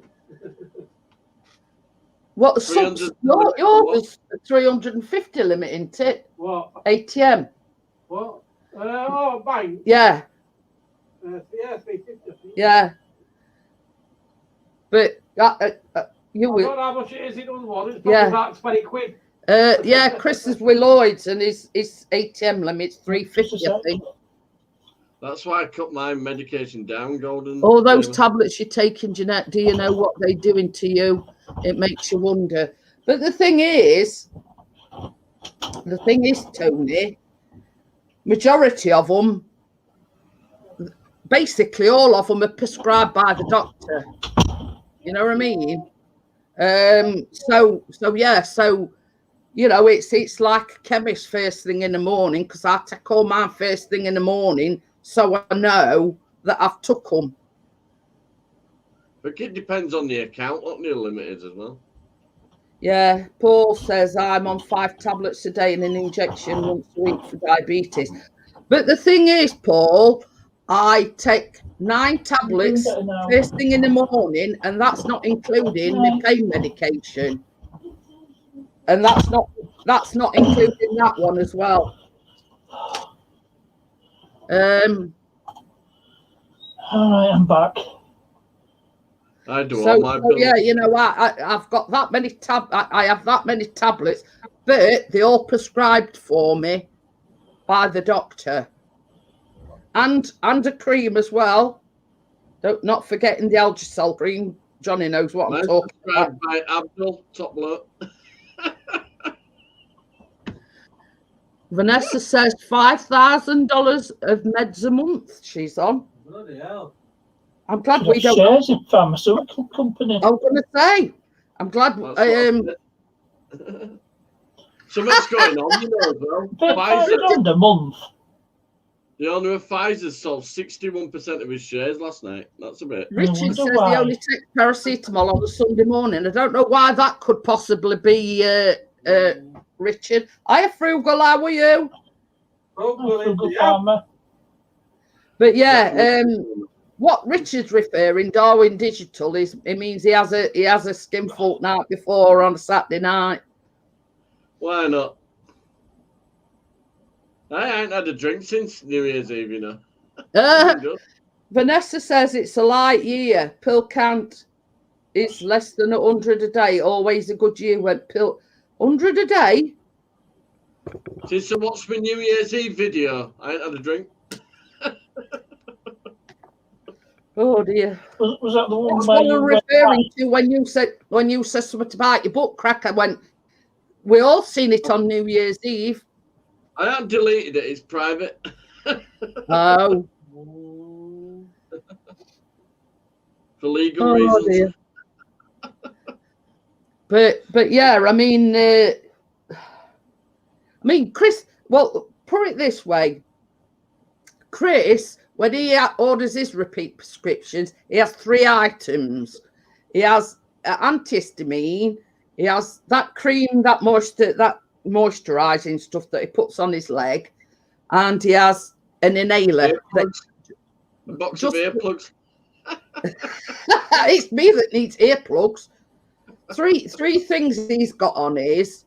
What, 300 yours 350 limit, isn't it? What? ATM. What? Oh, mine. Yeah, Yeah, 350. yeah. But you I will. don't know how much it is in other one. It's probably Yeah. about 20 quid. Yeah, Chris is with Lloyd's and his ATM limit's 350, I think. That's why I cut my medication down, Golden. All those tablets you're taking, Jeanette, do you know what they're doing to you? It makes you wonder. But the thing is, Tony, majority of them, basically all of them are prescribed by the doctor. You know what I mean? So you know, it's like a chemist first thing in the morning, because I take all mine first thing in the morning, so I know that I've took them. But it depends on the account, what the limit is as well. Yeah, Paul says I'm on 5 tablets a day and an injection once a week for diabetes. But the thing is, Paul, I take 9 tablets better now. first thing in the morning, and that's not including my pain medication. And that's not including that one as well. All right, I'm back. I do all So, my pills. yeah, you know, I've got that many I have that many tablets, but they're all prescribed for me by the doctor, and a cream as well. Not forgetting the Algicel cream. Johnny knows what I'm Mine's talking about. prescribed by Abdul, top bloke. Vanessa says $5,000 of meds a month she's on. Bloody hell. I'm glad Should we have don't. shares in pharmaceutical company. I was going to say, I'm glad. That's what I said. Something's going on, you know, as well. Pfizer, £5 a month. the owner of Pfizer sold 61% of his shares last night. That's a bit. Richard wonder says why. they only take paracetamol on a Sunday morning. I don't know why that could possibly be, Richard. Hiya, Frugal, how are you? Frugal farmer. But yeah, what Richard's referring, Darwin Digital, is it means he has a skim fortnight before on a Saturday night. Why not? I ain't had a drink since New Year's Eve, you know. Vanessa says it's a light year. Pill count is less than 100 a day. Always a good year when pill 100 a day. Since I watched my New Year's Eve video, I ain't had a drink. Oh dear. Was that the one That's where what you I'm went referring back? to when you said something about your book crack. I went, we all seen it on New Year's Eve. I haven't deleted it. It's private. Oh. For legal Oh, reasons. dear. But yeah, I mean, Chris. Well, put it this way, Chris, when he orders his repeat prescriptions, he has 3 items. He has antihistamine. He has that cream, that moisturising stuff that he puts on his leg, and he has an inhaler. A box of earplugs. It's me that needs earplugs. Three things he's got on his.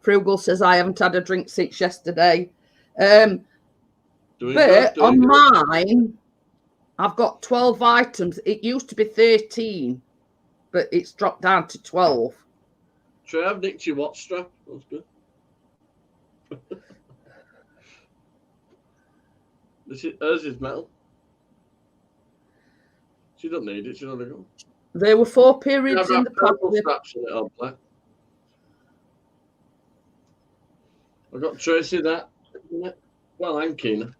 Frugal says I haven't had a drink since yesterday. But on mine, I've got 12 items. It used to be 13, but it's dropped down to 12. Should I have nicked your watch strap? That's good. Hers is metal. She doesn't need it. She doesn't go. There were 4 periods in the purple pattern. straps on it on black. I got Tracy that. Well, I'm keen.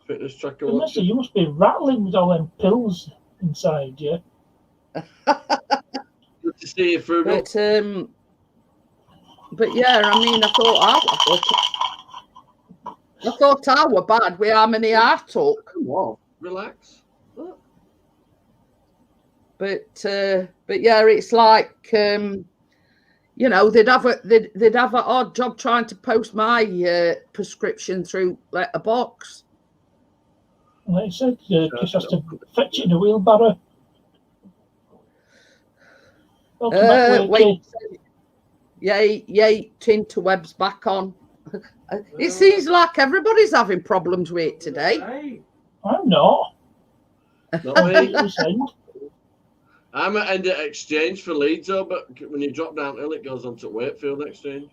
Fitness tracker. Vanessa, you must be rattling with all them pills inside you. Good to see you, Frugal. But yeah, I mean, I thought I were bad with how many I took. Come on, relax. But yeah, it's like you know, they'd have an odd job trying to post my prescription through a box. Like I said, just has to fetch it in a wheelbarrow. Wait, yay, Tinterweb's back on. It seems like everybody's having problems with it today. I'm not. Not me. Percent. I'm at End at Exchange for Leeds, though, but when you drop downhill, it goes on to Wakefield Exchange.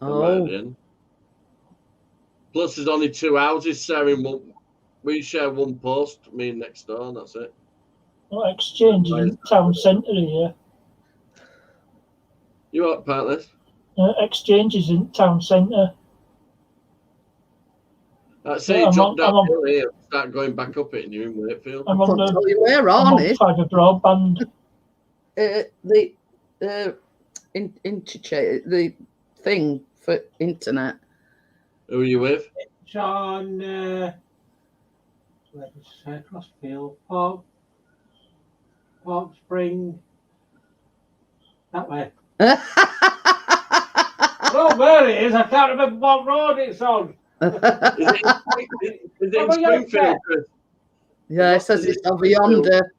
Oh. Right. Plus, there's only 2 houses sharing one. We share one post, me and next door, and that's it. Well, Exchange is in town centre here. You what, Partners? Exchange is in town centre. That's it. Drop downhill here, start going back up it, and you're in Wakefield. I'm on Tell you where on it. fibre broadband. The thing for internet. Who are you with? It's on Crossfield. Oh, Park Spring. That way. Oh, where it is, I can't remember what road it's on. Is it in Springfield, Chris? Yeah, it says it's over yonder.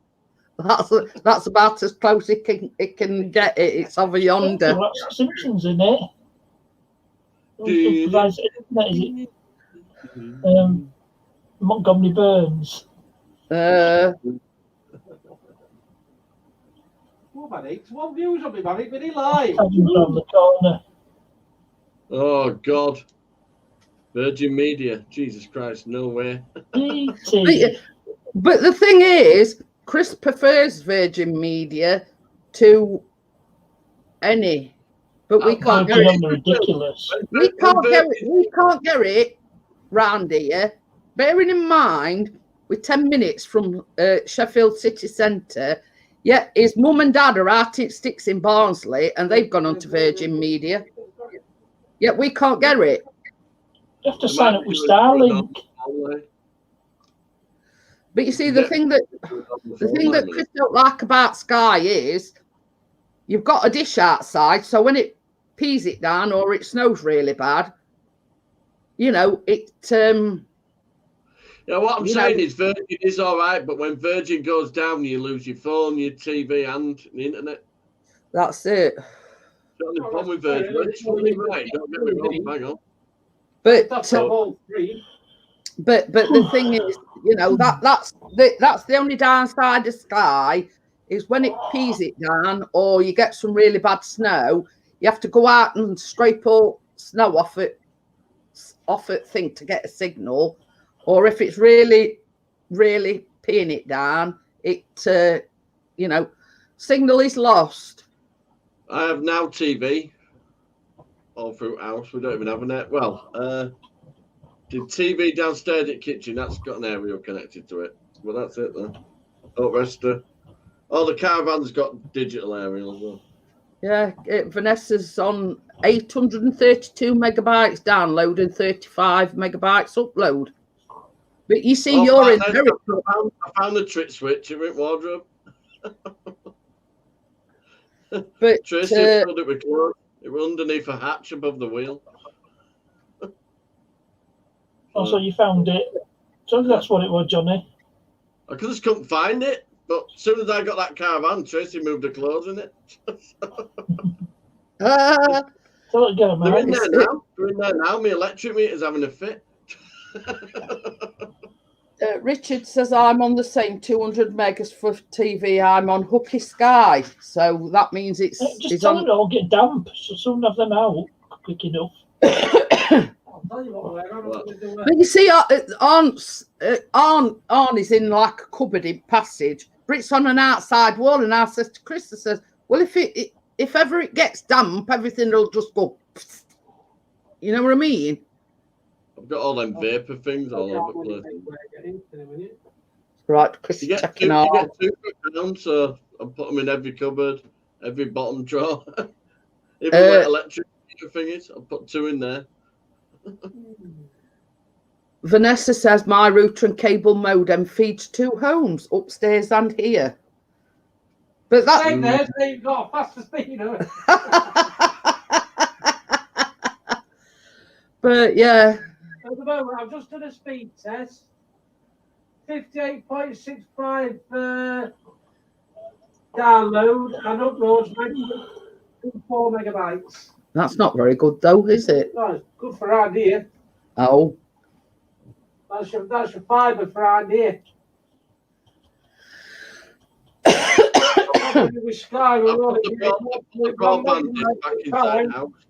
That's about as close it can get it. It's over yonder. Well, that's Simpsons, isn't it? Who provides the internet, is it? Montgomery Burns. What about it? What views on me, man? It's really live. Tavin's around the corner. Oh, God. Virgin Media. Jesus Christ, no way. BT. But the thing is, Chris prefers Virgin Media to any, but we can't get Virgin it. are ridiculous. We can't get it round here. Bearing in mind, we're 10 minutes from Sheffield City Centre. Yet his mum and dad are out in sticks in Barnsley, and they've gone on to Virgin Media. Yet we can't get it. You have to sign up with Starlink. But you see, the thing that Chris don't like about Sky is you've got a dish outside, so when it pees it down or it snows really bad, you know, it Yeah, what I'm saying is Virgin is all right, but when Virgin goes down, you lose your phone, your TV, and the internet. that's it. The only problem with Virgin, it's really right. Don't get me wrong, hang on. But That's not all three. but the thing is, you know, that's the only downside of Sky is when it pees it down or you get some really bad snow, you have to go out and scrape all snow off it thing to get a signal. Or if it's really, really peeing it down, it, you know, signal is lost. I have Now TV all through house. We don't even have a net. Well, the TV downstairs at kitchen, that's got an aerial connected to it. Well, that's it then. Oh, rest the caravan's got digital aerial as well. Yeah, Vanessa's on 832 megabytes download and 35 megabytes upload. But you see, you're in very. I found the trick switch in my wardrobe. But Tracy filled it with clothes. It was underneath a hatch above the wheel. Also, you found it. So that's what it was, Johnny. I just couldn't find it. But as soon as I got that caravan, Tracy moved the clothes in it. So get them They're out. in there now. They're in there now. My electric meter's having a fit. Richard says I'm on the same 200 megas for TV. I'm on Hooky Sky, so that means it's Just tell them all get damp, so soon have them out quick enough. I'll tell you what, I don't know what to do. But you see, Arn is in like a cupboard passage. Brit's on an outside wall, and I says to Chris, I says, well, if ever it gets damp, everything will just go. You know what I mean? I've got all them vapor things all over the place. Right, Chris You is get checking two out. pounds, so I put them in every cupboard, every bottom drawer. Even where electric meter thing is, I put 2 in there. Vanessa says my router and cable modem feeds 2 homes, upstairs and here. But that They've got a faster speed. But yeah. At the moment, I've just done a speed test. 58.65 download and uploads 4 megabytes. That's not very good though, is it? No, it's good for around here. Oh. That's your fibre for around here. With Sky, we're I put the broadband disc back inside house.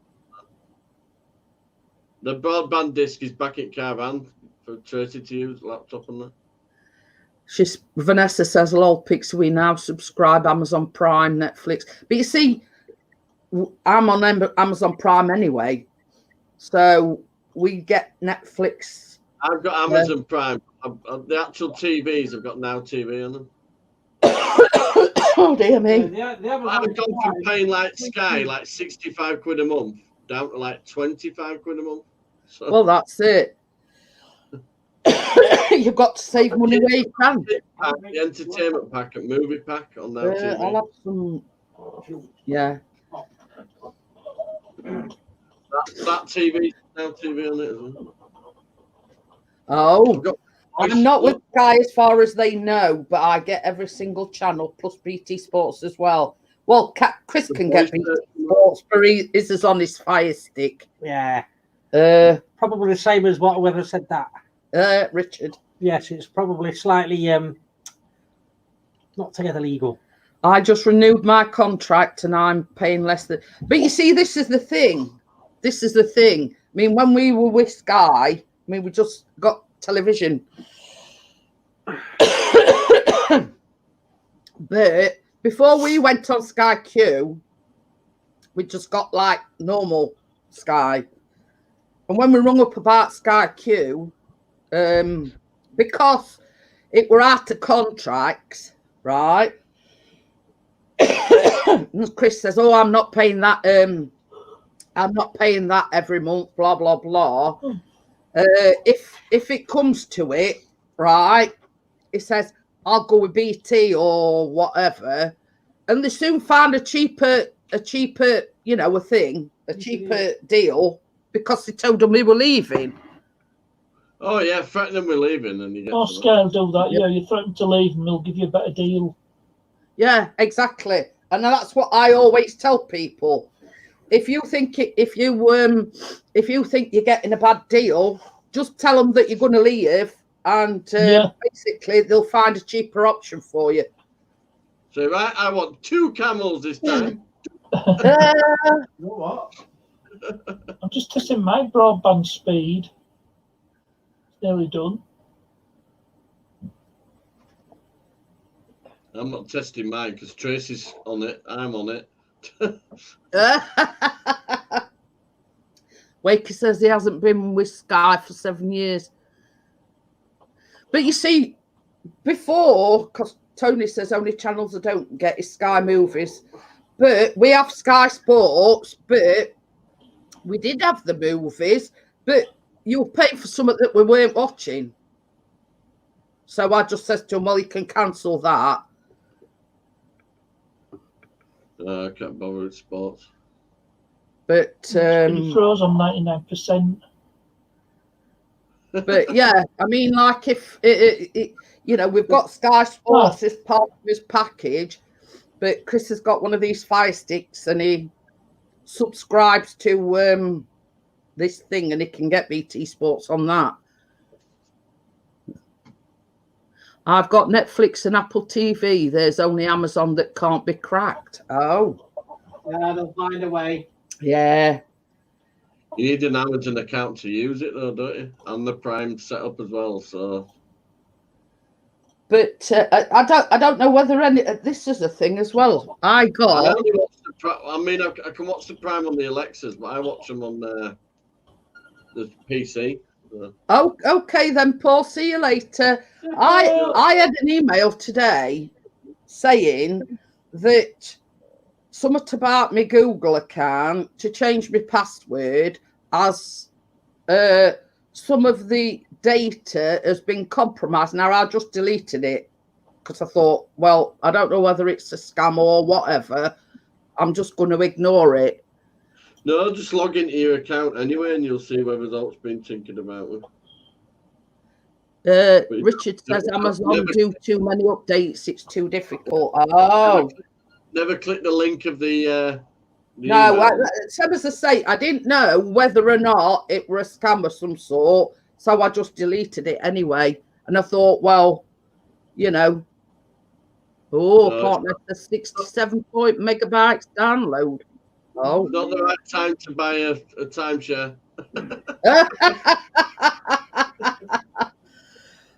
The broadband disc is back in caravan for Tracy to use, laptop and that. Vanessa says, lol, Pixie, we now subscribe Amazon Prime, Netflix. But you see, I'm on Amazon Prime anyway. So we get Netflix. I've got Amazon Prime. The actual TVs have got Now TV on them. Oh, dear me. I've gone from paying like Sky, like 65 quid a month, down to like 25 quid a month. So, Well, that's it. You've got to save money where you can. The entertainment pack and movie pack on Now TV. I'll have some. Yeah. That TV, Now TV on it as well. Oh, I've got- I'm not with Sky as far as they know, but I get every single channel plus BT Sports as well. Well, Chris can get BT Sports, but he is on his Fire Stick. Yeah, Uh, probably the same as what whoever said that. Richard. Yes, it's probably slightly not together legal. I just renewed my contract and I'm paying less than. But you see, this is the thing. This is the thing. I mean, when we were with Sky, I mean, we just got television. But before we went on Sky Q, we just got like normal Sky. And when we rung up about Sky Q, because it were out of contracts, right? Chris says, "Oh, I'm not paying that. I'm not paying that every month. Blah blah blah." If it comes to it, right? It says, "I'll go with BT or whatever," and they soon found a cheaper, you know, a cheaper deal because they told them we were leaving. Oh yeah, threaten them with leaving, and you get. Oh, Sky will do that. Yeah, you threaten to leave, and they'll give you a better deal. Yeah, exactly. And that's what I always tell people. If you think you're getting a bad deal, just tell them that you're going to leave, and basically they'll find a cheaper option for you. So right, I want 2 camels this time. You know what? I'm just testing my broadband speed. It's nearly done. I'm not testing mine because Tracy's on it. I'm on it. Wakey says he hasn't been with Sky for 7 years. But you see, before, because Tony says only channels I don't get is Sky Movies, but we have Sky Sports, but we did have the movies, but you were paying for something that we weren't watching. So I just said to him, well, you can cancel that. I can't bother with sports. But It froze on 99%. but yeah, I mean, like if you know, we've got Sky Sports as part of his package, but Chris has got one of these Fire Sticks and he subscribes to this thing and he can get BT Sports on that. I've got Netflix and Apple TV. There's only Amazon that can't be cracked. Oh. Yeah, they'll find a way. Yeah. You need an Amazon account to use it, though, don't you? And the Prime set up as well. So. But I don't know whether any. This is a thing as well. I got. I mean, I can watch the Prime on the Alexas, but I watch them on the PC. So. Oh, okay then, Paul. See you later. I had an email today saying that something about my Google account to change my password as some of the data has been compromised. Now I just deleted it because I thought, well, I don't know whether it's a scam or whatever. I'm just going to ignore it. No, just log into your account anyway, and you'll see whether that's been tinkered about with. Richard says Amazon do too many updates. It's too difficult. Oh. Never click the link of the no, same as I say, I didn't know whether or not it were a scam of some sort, so I just deleted it anyway. And I thought, well, you know, can't let the 67 megabytes download. Oh, not the right time to buy a timeshare.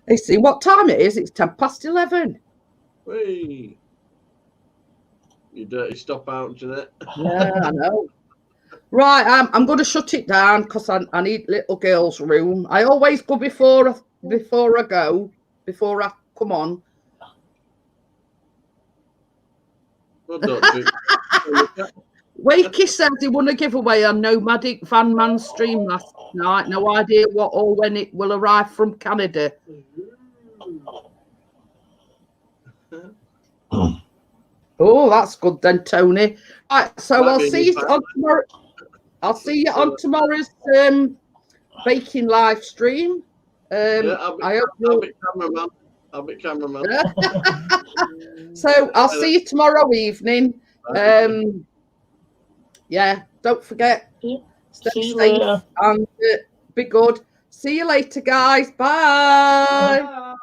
You see what time it is? It's 11:10. Hey. You dirty stop out, Jeanette. Yeah, I know. Right, I'm going to shut it down because I need little girl's room. I always go before I come on. Well, don't Wakey says he won a giveaway on Nomadic Van Man stream last night. No idea what or when it will arrive from Canada. Oh, that's good then, Tony. Right, so Might I'll be a see new you fan. on tomorrow. I'll see you on tomorrow's baking live stream. Yeah, I hope I'll you'll. be cameraman. I'll be cameraman. So I'll see you tomorrow evening. Yeah, don't forget. Yeah. Stay See you safe later. and be good. See you later, guys. Bye. Bye.